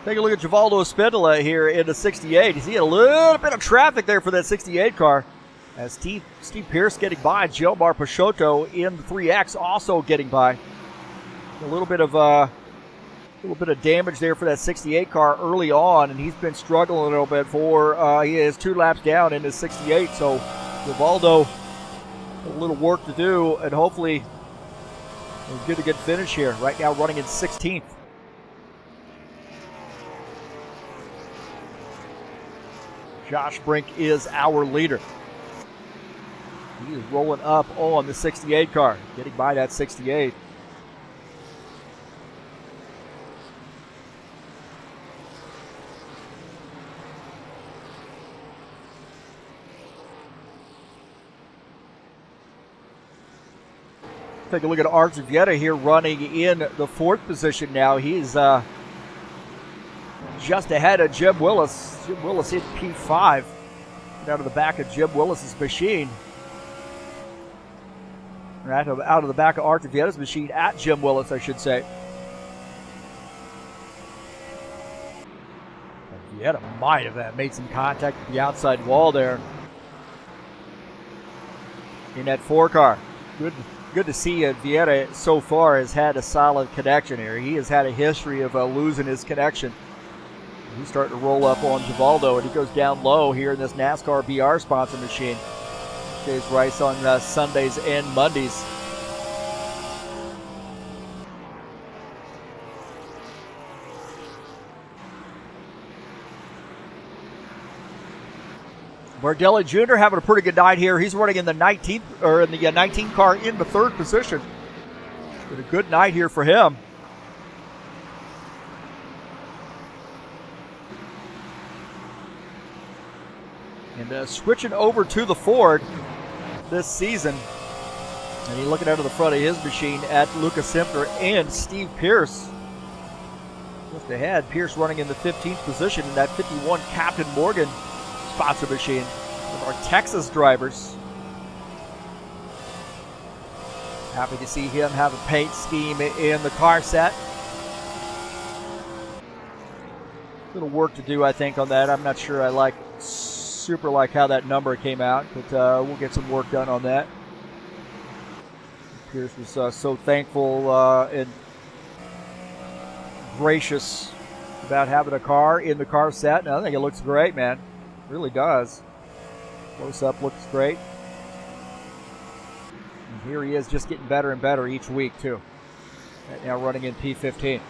Take a look at Givaldo Spindola here in the 68. You see a little bit of traffic there for that 68 car. As Steve Pierce getting by, Gilmar Peixoto in the 3X also getting by. A little bit of damage there for that 68 car early on, and he's been struggling a little bit for he is 2 laps down in his 68. So Givaldo, a little work to do, and hopefully we'll get a good finish here. Right now running in 16th. Josh Brink is our leader. He is rolling up on the 68 car, getting by that 68. Take a look at Arthur Vieta here running in the 4th position now. He's just ahead of Jim Willis. Jim Willis hit P5. Out of the back of Jim Willis's machine. Right out of the back of Arthur Vieta's machine at Jim Willis, I should say. And Vieta might have made some contact with the outside wall there in that 4 car. Good to see Vieta so far has had a solid connection here. He has had a history of losing his connection. He's starting to roll up on Givaldo, and he goes down low here in this NASCAR BR sponsor machine. Stays Rice on Sundays and Mondays. Bardelli Jr. having a pretty good night here. He's running in the 19th or in the 19 car in the 3rd position. Been a good night here for him. And switching over to the Ford this season. And you're looking out of the front of his machine at Lucas Simpler and Steve Pierce. Just ahead, Pierce running in the 15th position in that 51 Captain Morgan sponsor machine with our Texas drivers. Happy to see him have a paint scheme in the car set. Little work to do, I think, on that. I'm not sure I super like how that number came out, but we'll get some work done on that. Pierce was so thankful and gracious about having a car in the car set, and I think it looks great, man. It really does. Close up looks great. And here he is, just getting better and better each week, too. Right now running in P15.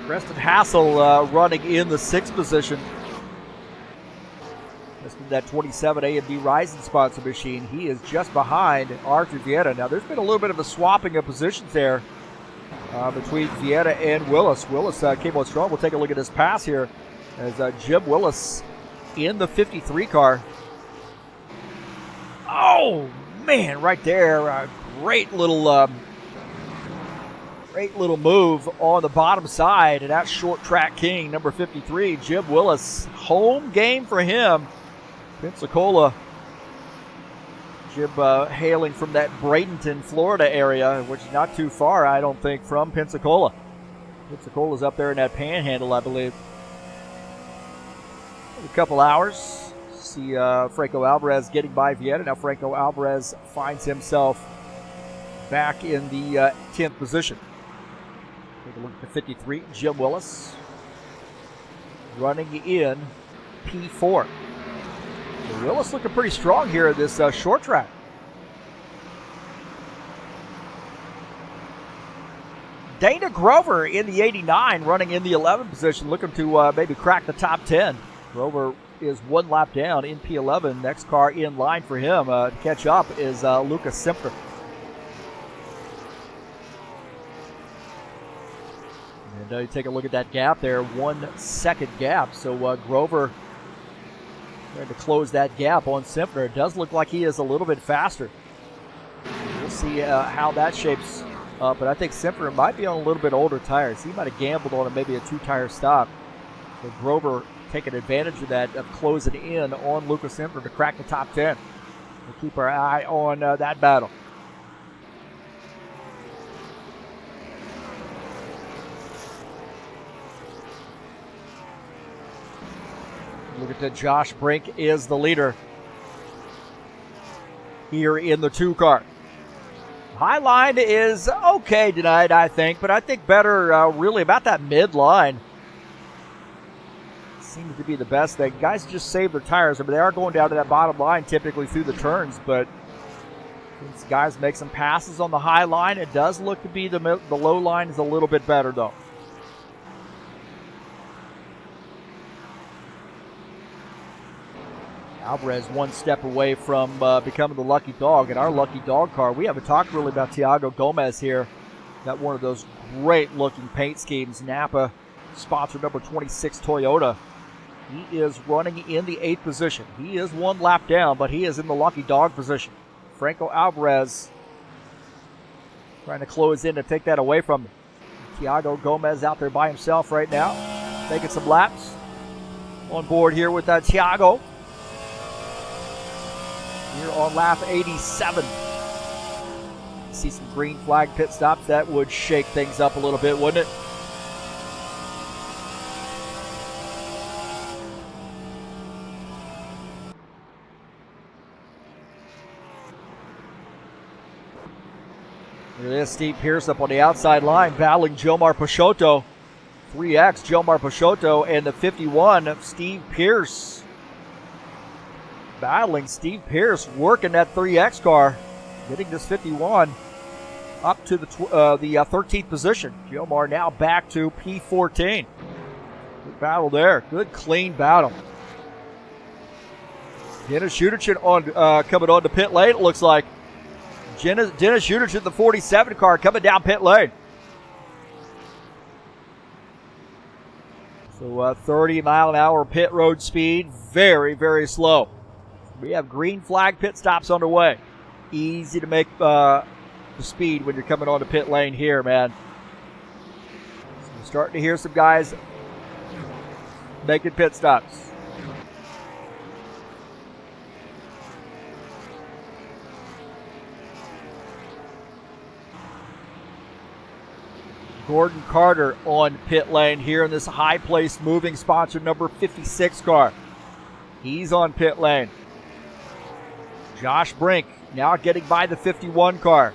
Preston Hassel running in the 6th position. This is that 27 A and B Rising sponsor machine. He is just behind Arthur Vieta. Now, there's been a little bit of a swapping of positions there between Vieta and Willis. Willis came on strong. We'll take a look at his pass here as Jim Willis in the 53 car. Oh, man, right there. Great little move on the bottom side, and that short track king, number 53, Jim Willis. Home game for him. Pensacola. Jim hailing from that Bradenton, Florida area, which is not too far, I don't think, from Pensacola. Pensacola's up there in that panhandle, I believe. A couple hours. See Franco Alvarez getting by Vieta. Now Franco Alvarez finds himself back in the 10th position. Take a look at the 53, Jim Willis, running in P4. So Willis looking pretty strong here at this short track. Dana Grover in the 89, running in the 11th position, looking to maybe crack the top 10. Grover is 1 lap down in P11. Next car in line for him to catch up is Lucas Simpler. And you take a look at that gap there, 1 second gap. So Grover trying to close that gap on Simpler. It does look like he is a little bit faster. We'll see how that shapes But I think Simpson might be on a little bit older tires. He might have gambled on maybe a 2-tire stop. So Grover taking advantage of that, of closing in on Lucas Simpson to crack the top 10. We'll keep our eye on that battle. Look at that. Josh Brink is the leader here in the 2 car. High line is okay tonight, I think, but I think better really about that mid line. Seems to be the best thing. Guys just save their tires. I mean, they are going down to that bottom line typically through the turns, but these guys make some passes on the high line. It does look to be the low line is a little bit better, though. Alvarez one step away from becoming the lucky dog. In our lucky dog car, we haven't talked really about Thiago Gomez here. Got one of those great looking paint schemes. Napa sponsor number 26 Toyota. He is running in the 8th position. He is 1 lap down, but he is in the lucky dog position. Franco Alvarez trying to close in to take that away from him. Thiago Gomez out there by himself right now, making some laps. On board here with Thiago. Here on lap 87. See some green flag pit stops. That would shake things up a little bit, wouldn't it? Look at this. Steve Pierce up on the outside line battling Jomar Peixoto. 3X Jomar Peixoto and the 51 of Steve Pierce. Battling Steve Pierce, working that 3X car, getting this 51 up to the 13th position. Jomar now back to P14. Good battle there. Good, clean battle. Dennis Uderchin coming on to pit lane, it looks like. Dennis Uderchin, the 47 car, coming down pit lane. So 30 mile an hour pit road speed, very, very slow. We have green flag pit stops underway. Easy to make the speed when you're coming on the pit lane here, man. So we're starting to hear some guys making pit stops. Gordon Carter on pit lane here in this high place moving sponsor number 56 car. He's on pit lane. Josh Brink now getting by the 51 car.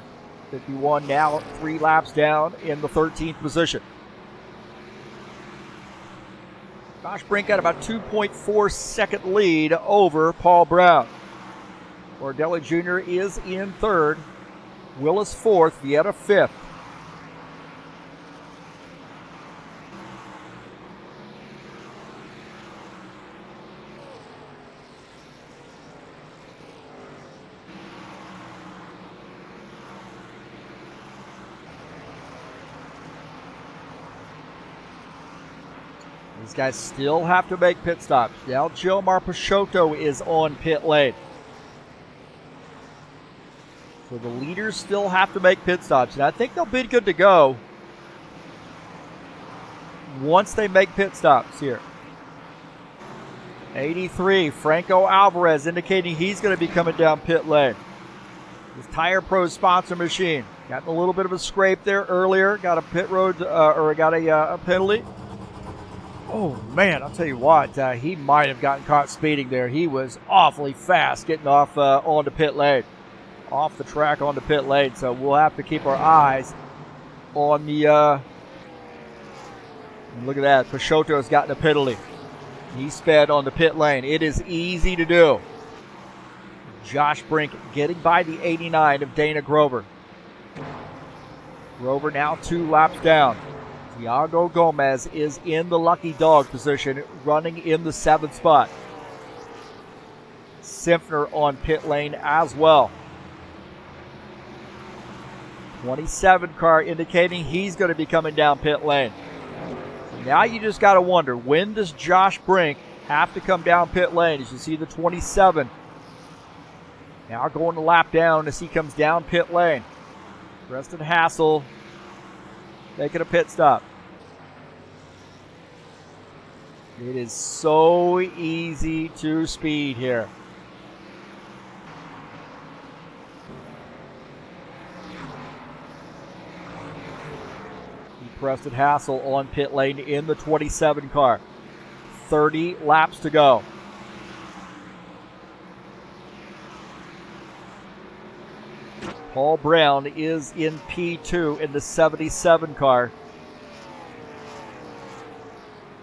51 now 3 laps down in the 13th position. Josh Brink got about 2.4 second lead over Paul Brown. Ordelli Jr. is in 3rd. Willis 4th. Vieta 5th. These guys still have to make pit stops. Now Jomar Peixoto is on pit lane. So the leaders still have to make pit stops. And I think they'll be good to go once they make pit stops here. 83, Franco Alvarez indicating he's going to be coming down pit lane. His Tire Pro sponsor machine. Got a little bit of a scrape there earlier. Got a pit road, got a penalty. Oh, man, I'll tell you what, he might have gotten caught speeding there. He was awfully fast getting off onto pit lane. Off the track onto pit lane. So we'll have to keep our eyes on the... look at that. Peixoto's gotten a penalty. He sped on the pit lane. It is easy to do. Josh Brink getting by the 89 of Dana Grover. Grover now 2 laps down. Thiago Gomez is in the lucky dog position, running in the 7th spot. Simpner on pit lane as well. 27 car indicating he's going to be coming down pit lane. Now you just got to wonder, when does Josh Brink have to come down pit lane? As you see the 27 now going a lap down as he comes down pit lane. Preston Hassel making a pit stop. It is so easy to speed here. Preston Hassel on pit lane in the 27 car. 30 laps to go. Paul Brown is in P2 in the 77 car.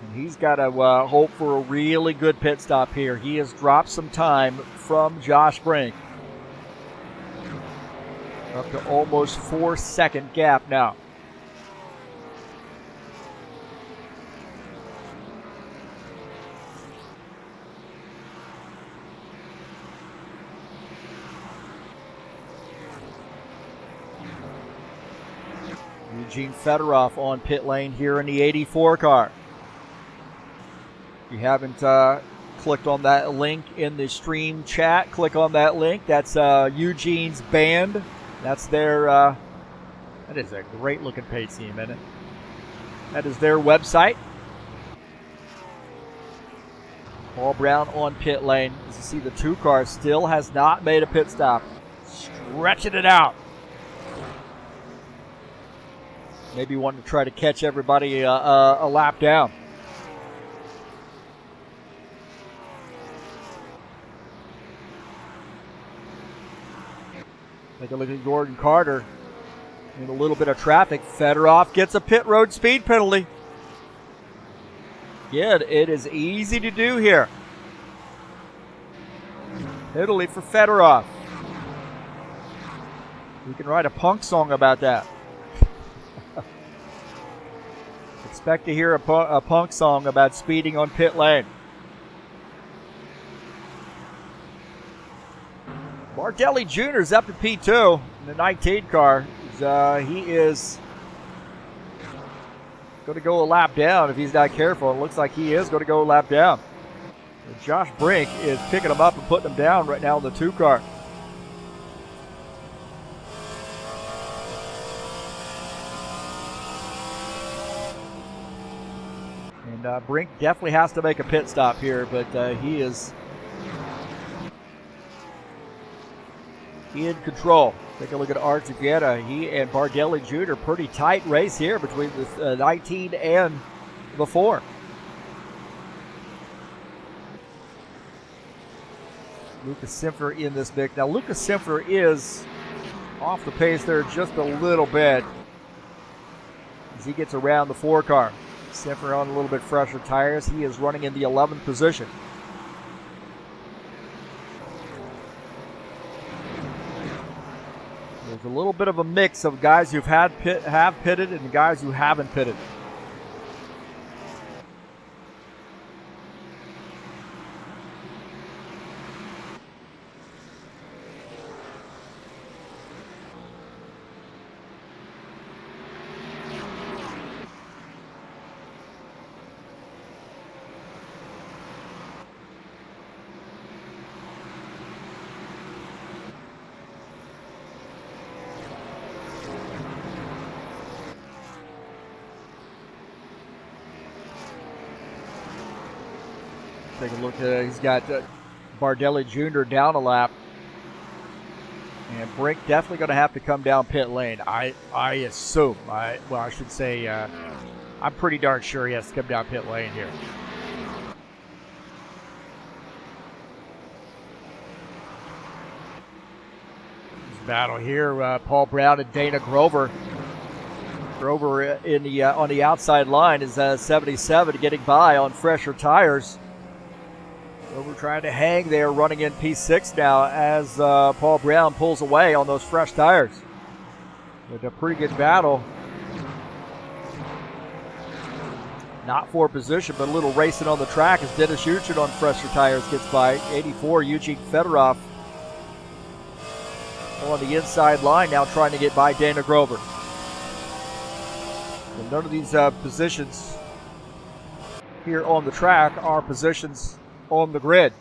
And he's got to hope for a really good pit stop here. He has dropped some time from Josh Brink. Up to almost 4-second gap now. Eugene Fedorov on pit lane here in the 84 car. If you haven't clicked on that link in the stream chat, click on that link. That's Eugene's band. That's their, that is a great looking paint scheme, isn't it? That is their website. Paul Brown on pit lane. As you see, the 2 car still has not made a pit stop. Stretching it out. Maybe wanting to try to catch everybody a lap down. Take a look at Gordon Carter in a little bit of traffic. Fedorov gets a pit road speed penalty. Yeah, it is easy to do here. Penalty for Fedorov. We can write a punk song about that. Expect to hear a punk song about speeding on pit lane. Bardelli Jr. is up to P2 in the 19 car. He is going to go a lap down if he's not careful. It looks like he is going to go a lap down. And Josh Brink is picking him up and putting him down right now in the 2 car. And Brink definitely has to make a pit stop here, but he is in control. Take a look at Art Vieta. He and Bardelli Jr. pretty tight race here between the 19 and the 4. Lucas Simpfer in this mix. Now Lucas Simpfer is off the pace there just a little bit as he gets around the 4 car. Simpfer on a little bit fresher tires. He is running in the 11th position. There's a little bit of a mix of guys who've have pitted and guys who haven't pitted. Take a look at he's got Bardelli Jr. down a lap. And Brink definitely going to have to come down pit lane. I assume. I should say I'm pretty darn sure he has to come down pit lane here. This battle here, Paul Brown and Dana Grover. Grover in the on the outside line is 77 getting by on fresher tires. Grover trying to hang there, running in P6 now as Paul Brown pulls away on those fresh tires. But a pretty good battle. Not for position, but a little racing on the track as Dennis Uchin on fresher tires gets by. 84, Eugene Fedorov on the inside line now trying to get by Dana Grover. And none of these positions here on the track are positions on the grid.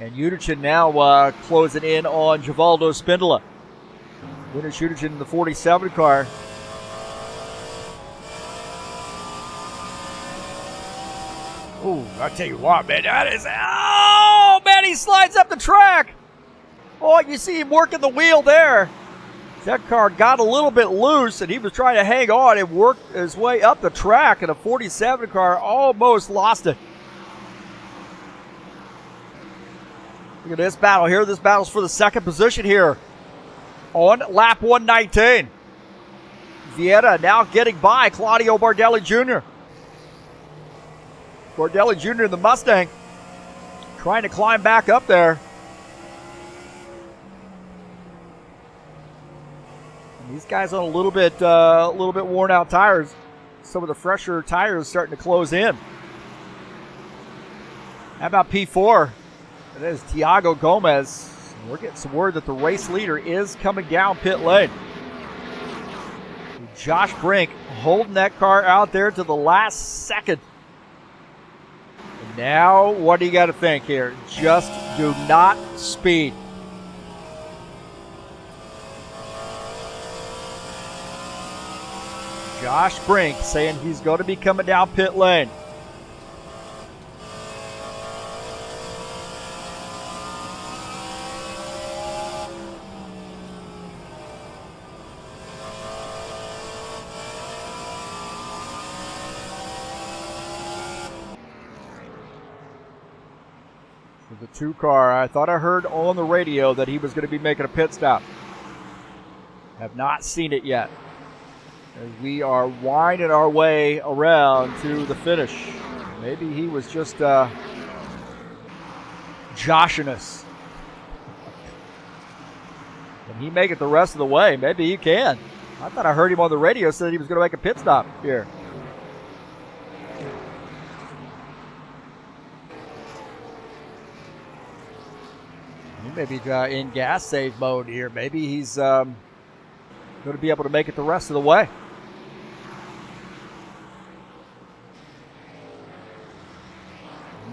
And Uderchin now closing in on Givaldo Spindola. Winner Uderchin in the 47 car. Ooh, I tell you what, man, that is, oh, man, he slides up the track. Oh, you see him working the wheel there. That car got a little bit loose, and he was trying to hang on and work his way up the track, and a 47 car almost lost it. Look at this battle here. This battle's for the second position here on lap 119. Vieira now getting by Claudio Bardelli Jr. Bardelli Jr. in the Mustang trying to climb back up there. And these guys on a little bit worn out tires. Some of the fresher tires starting to close in. How about P4? That is Thiago Gomez. We're getting some word that the race leader is coming down pit lane. Josh Brink holding that car out there to the last second. And now, what do you got to think here? Just do not speed. Josh Brink saying he's going to be coming down pit lane. The 2 car, I thought I heard on the radio that he was going to be making a pit stop. Have not seen it yet. As we are winding our way around to the finish. Maybe he was just joshing us. Can he make it the rest of the way? Maybe he can. I thought I heard him on the radio say that he was going to make a pit stop here. He may be in gas save mode here. Maybe he's going to be able to make it the rest of the way.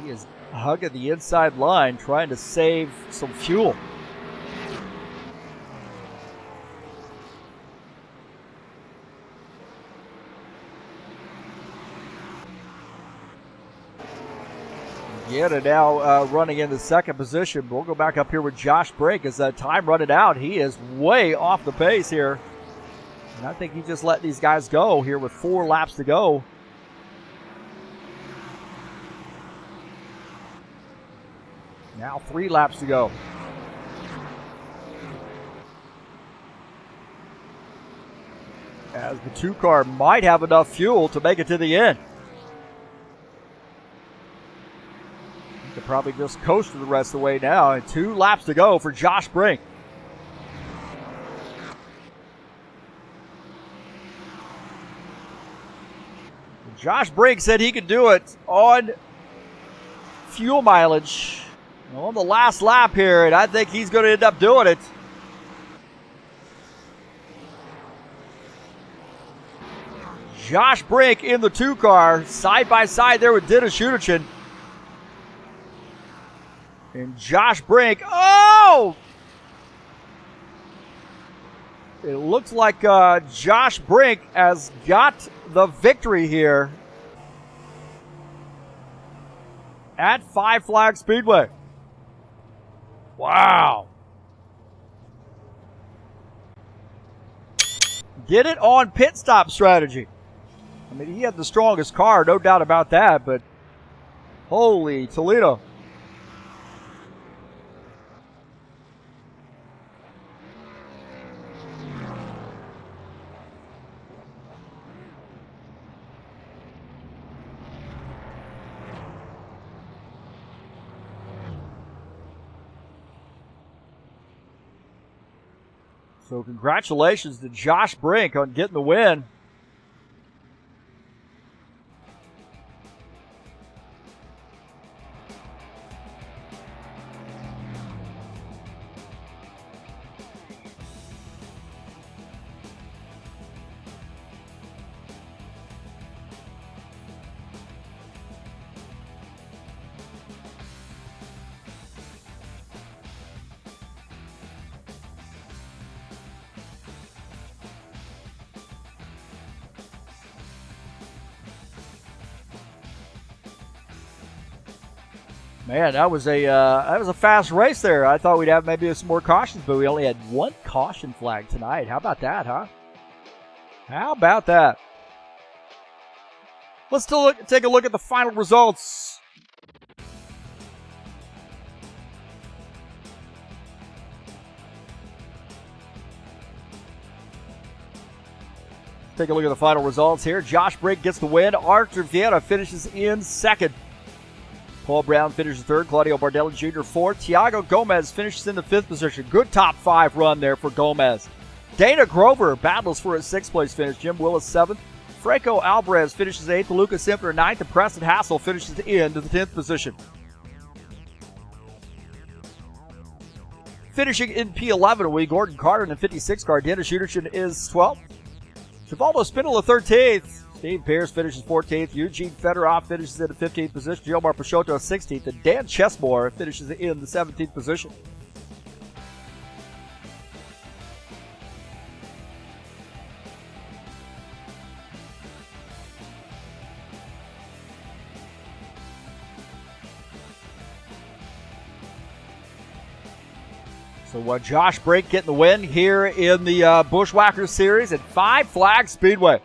He is hugging the inside line, trying to save some fuel. Vieira now running in the second position. We'll go back up here with Josh Brink as that time running out. He is way off the pace here. And I think he just let these guys go here with 4 laps to go. Now 3 laps to go. As the 2 car might have enough fuel to make it to the end. Could probably just coast the rest of the way now, and 2 laps to go for Josh Brink. Josh Brink said he could do it on fuel mileage on the last lap here, and I think he's going to end up doing it. Josh Brink in the 2 car, side by side there with Dennis Uderchin. And Josh Brink, oh! It looks like Josh Brink has got the victory here at Five Flag Speedway. Wow. Get it on pit stop strategy. I mean, he had the strongest car, no doubt about that, but holy Toledo. So congratulations to Josh Brink on getting the win. Man, that was a fast race there. I thought we'd have maybe some more cautions, but we only had one caution flag tonight. How about that, huh? How about that? Let's take a look at the final results. Take a look at the final results here. Josh Brink gets the win. Arthur Vieta finishes in second. Paul Brown finishes third. Claudio Bardelli Jr. fourth. Tiago Gomez finishes in the fifth position. Good top five run there for Gomez. Dana Grover battles for a sixth place finish. Jim Willis seventh. Franco Alvarez finishes eighth. Lucas Simpler ninth. And Preston Hassel finishes into the 10th position. Finishing in P11 will be Gordon Carter in the 56 car. Dennis Uderchin is 12th. Givaldo Spindle 13th. Steve Pierce finishes 14th. Eugene Fedorov finishes in the 15th position. Gilmar Peixoto 16th. And Dan Chesmore finishes in the 17th position. So Josh Brink getting the win here in the Buschwackers series at Five Flag Speedway.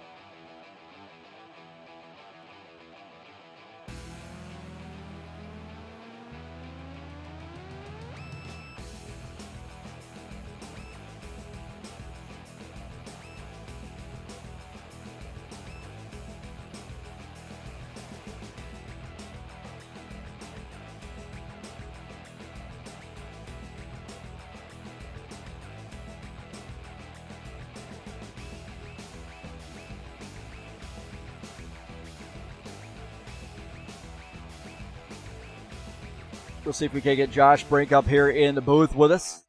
We'll see if we can get Josh Brink up here in the booth with us.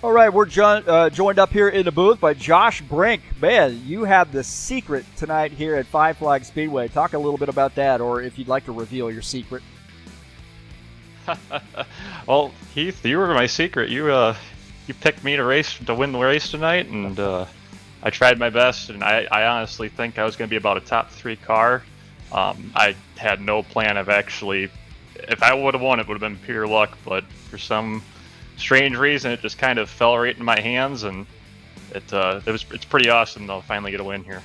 All right, we're joined up here in the booth by Josh Brink. Man, you have the secret tonight here at Five Flag Speedway. Talk a little bit about that, or if you'd like to reveal your secret. Well, Heath, you were my secret. You picked me to win the race tonight, and I tried my best, and I honestly think I was going to be about a top 3 car. I had no plan of actually, if I would have won, it would have been pure luck, but for some strange reason, it just kind of fell right in my hands, and it's pretty awesome to finally get a win here.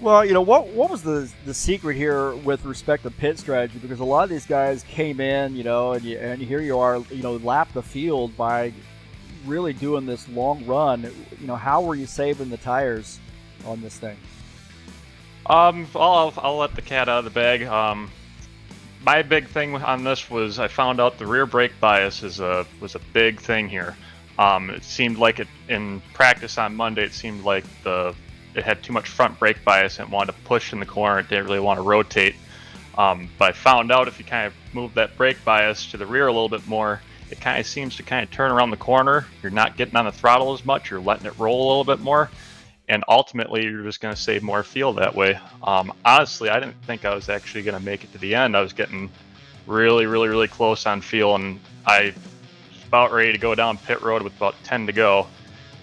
Well, you know, what was the secret here with respect to pit strategy? Because a lot of these guys came in, you know, and here you are, you know, lap the field by really doing this long run. You know, how were you saving the tires on this thing? I'll let the cat out of the bag. My big thing on this was I found out the rear brake bias was a big thing here. It seemed like in practice on Monday, it seemed like it had too much front brake bias and wanted to push in the corner. It didn't really want to rotate. But I found out if you kind of move that brake bias to the rear a little bit more, it kind of seems to kind of turn around the corner. You're not getting on the throttle as much. You're letting it roll a little bit more. And ultimately, you're just going to save more fuel that way. Honestly, I didn't think I was actually going to make it to the end. I was getting really, really, really close on fuel, and I was about ready to go down pit road with about 10 to go.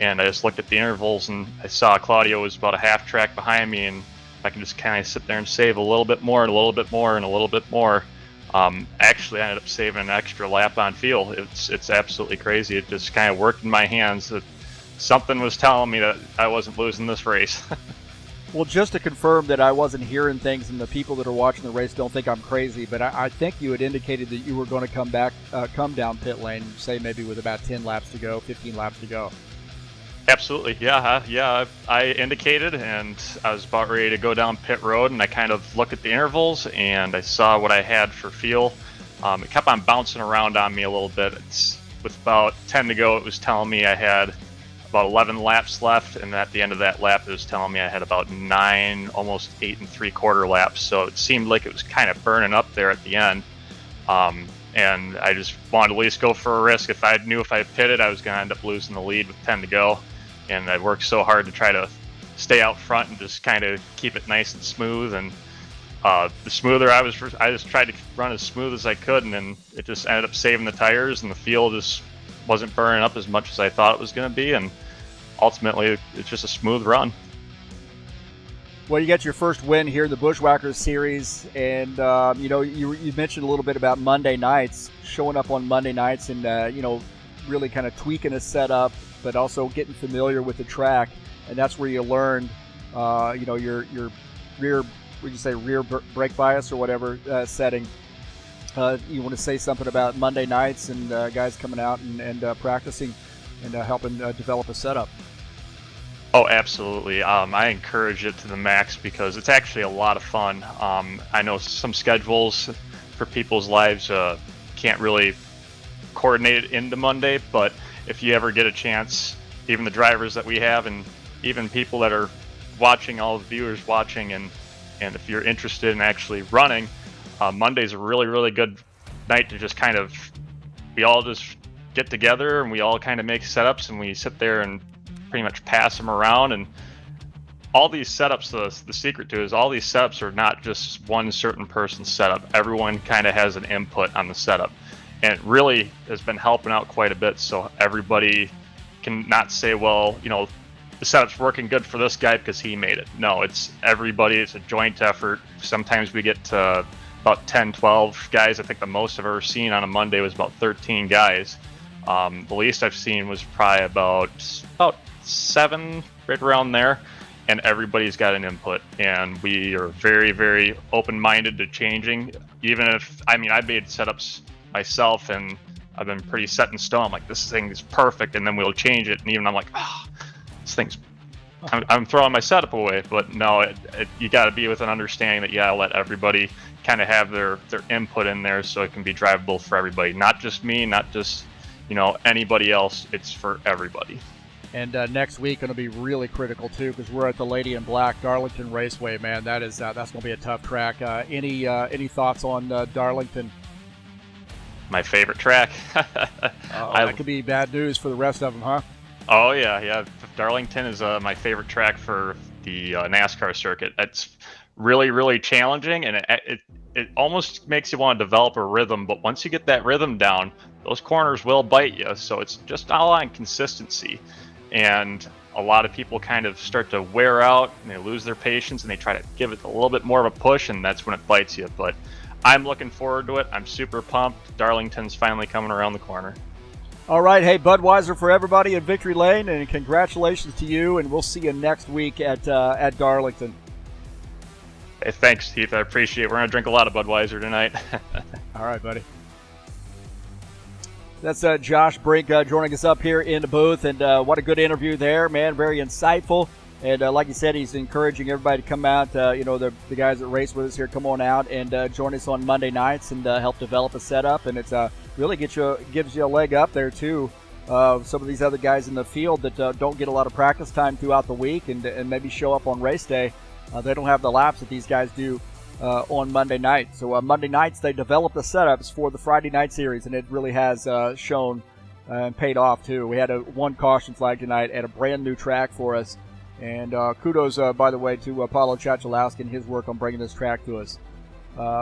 And I just looked at the intervals, and I saw Claudio was about a half track behind me, and I can just kind of sit there and save a little bit more and a little bit more and a little bit more. Actually, I ended up saving an extra lap on fuel. It's absolutely crazy. It just kind of worked in my hands. Something was telling me that I wasn't losing this race. Well, just to confirm that I wasn't hearing things and the people that are watching the race don't think I'm crazy, but I think you had indicated that you were going to come down pit lane, say maybe with about 10 laps to go, 15 laps to go. Absolutely, yeah. I indicated, and I was about ready to go down pit road, and I kind of looked at the intervals, and I saw what I had for fuel. It kept on bouncing around on me a little bit. With about 10 to go, it was telling me I had about 11 laps left, and at the end of that lap, it was telling me I had about 9, almost 8 3/4 laps. So it seemed like it was kind of burning up there at the end. And I just wanted to at least go for a risk. If I knew if I pitted, I was going to end up losing the lead with 10 to go. And I worked so hard to try to stay out front and just kind of keep it nice and smooth. And the smoother I just tried to run as smooth as I could, and then it just ended up saving the tires, and the field just wasn't burning up as much as I thought it was going to be. And ultimately, it's just a smooth run. Well, you got your first win here in the Buschwackers series, and you mentioned a little bit about Monday nights, showing up on Monday nights, and really kind of tweaking a setup, but also getting familiar with the track, and that's where you learned, your rear, would you say rear brake bias or whatever setting. You want to say something about Monday nights and guys coming out and practicing and helping develop a setup? Oh, absolutely. I encourage it to the max because it's actually a lot of fun. I know some schedules for people's lives can't really coordinate it into Monday, but if you ever get a chance, even the drivers that we have and even people that are watching, all the viewers watching, and if you're interested in actually running, Monday's a really, really good night to just kind of, we all just get together and we all kind of make setups and we sit there and pretty much pass them around. And all these setups, the secret to it is all these setups are not just one certain person's setup. Everyone kind of has an input on the setup, and it really has been helping out quite a bit. So everybody can not say, well, the setup's working good for this guy because he made it. No, it's everybody. It's a joint effort. Sometimes we get to about 10, 12 guys. I think the most I've ever seen on a Monday was about 13 guys. The least I've seen was probably about 7, right around there, and everybody's got an input, and we are very, very open-minded to changing. Even if, I made setups myself and I've been pretty set in stone. I'm like, this thing is perfect, and then we'll change it, and even I'm like, this thing's, I'm throwing my setup away. But no, you got to be with an understanding that I'll let everybody kind of have their input in there so it can be drivable for everybody, not just me, not just anybody else. It's for everybody. And next week going to be really critical too, because we're at the Lady in Black Darlington Raceway. Man, that's going to be a tough track. Any thoughts on Darlington? My favorite track. That could be bad news for the rest of them, huh? Oh yeah. Darlington is my favorite track for the NASCAR circuit. It's really, really challenging, and it almost makes you want to develop a rhythm. But once you get that rhythm down, those corners will bite you. So it's just all on consistency. And a lot of people kind of start to wear out and they lose their patience and they try to give it a little bit more of a push, and that's when it bites you. But I'm looking forward to it. I'm super pumped. Darlington's finally coming around the corner. All right. Hey, Budweiser for everybody in Victory Lane, and congratulations to you, and we'll see you next week at Darlington. Hey, thanks, Heath. I appreciate it. We're going to drink a lot of Budweiser tonight. All right, buddy. That's Josh Brink joining us up here in the booth, and what a good interview there, man. Very insightful, and like you said, he's encouraging everybody to come out. The guys that race with us here, come on out and join us on Monday nights and help develop a setup, and it's really gives you a leg up there too. Some of these other guys in the field that don't get a lot of practice time throughout the week and maybe show up on race day. They don't have the laps that these guys do on Monday night. So Monday nights they develop the setups for the Friday night series, and it really has shown and paid off too. We had one caution flag tonight at a brand new track for us, and kudos by the way to Paulo Chachalowski and his work on bringing this track to us.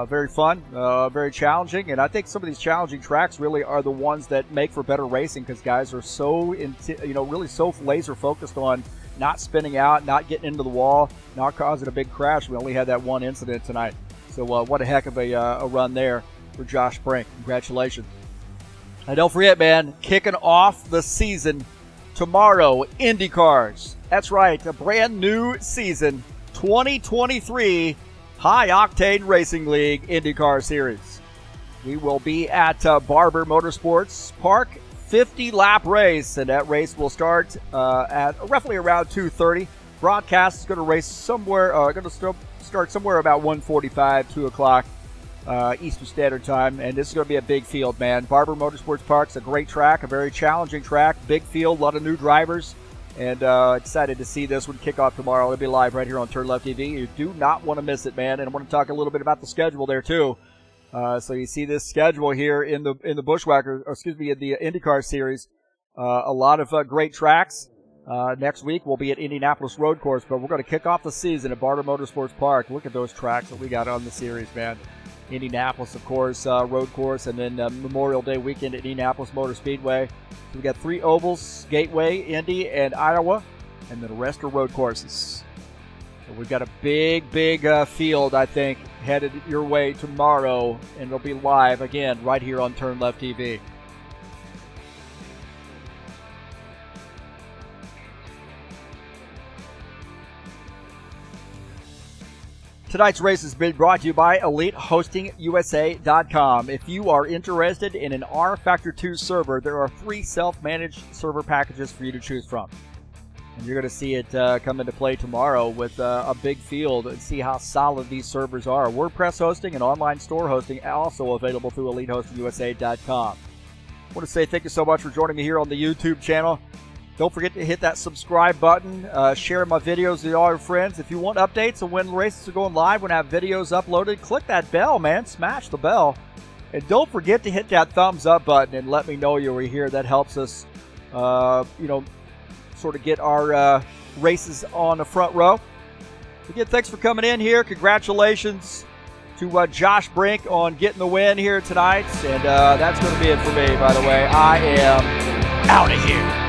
Very fun, very challenging, and I think some of these challenging tracks really are the ones that make for better racing, because guys are so really so laser focused on not spinning out, not getting into the wall, not causing a big crash. We only had that one incident tonight. So what a heck of a run there for Josh Brink. Congratulations. And don't forget, man, kicking off the season tomorrow, IndyCars. That's right, a brand new season, 2023 High Octane Racing League IndyCar Series. We will be at Barber Motorsports Park, 50-lap race, and that race will start at roughly around 2:30. Broadcast is going to race somewhere, start somewhere about 1:45, 2 o'clock Eastern Standard Time, and this is going to be a big field, man. Barber Motorsports Park's a great track, a very challenging track, big field, a lot of new drivers, And excited to see this one kick off tomorrow. It'll be live right here on TurnLeftTV. You do not want to miss it, man. And I want to talk a little bit about the schedule there too. So you see this schedule here in the Buschwackers, or excuse me, in the IndyCar series. A lot of great tracks. Next week we'll be at Indianapolis Road Course, but we're going to kick off the season at Barber Motorsports Park. Look at those tracks that we got on the series, man. Indianapolis, of course, Road Course, and then Memorial Day weekend at Indianapolis Motor Speedway. So we got 3 ovals: Gateway, Indy, and Iowa, and then the rest are road courses. So we've got a big field, I think, headed your way tomorrow, and it'll be live again right here on TurnLeftTV. Tonight's race has been brought to you by EliteHostingUSA.com. If you are interested in an rFactor 2 server, there are 3 self-managed server packages for you to choose from. And you're going to see it come into play tomorrow with a big field and see how solid these servers are. WordPress hosting and online store hosting also available through EliteHostingUSA.com. I want to say thank you so much for joining me here on the YouTube channel. Don't forget to hit that subscribe button. Share my videos with all your friends. If you want updates on when races are going live, when I have videos uploaded, click that bell, man. Smash the bell. And don't forget to hit that thumbs up button and let me know you were here. That helps us, sort of get our races on the front row. Again, thanks for coming in here. Congratulations to Josh Brink on getting the win here tonight. And that's going to be it for me, by the way. I am out of here.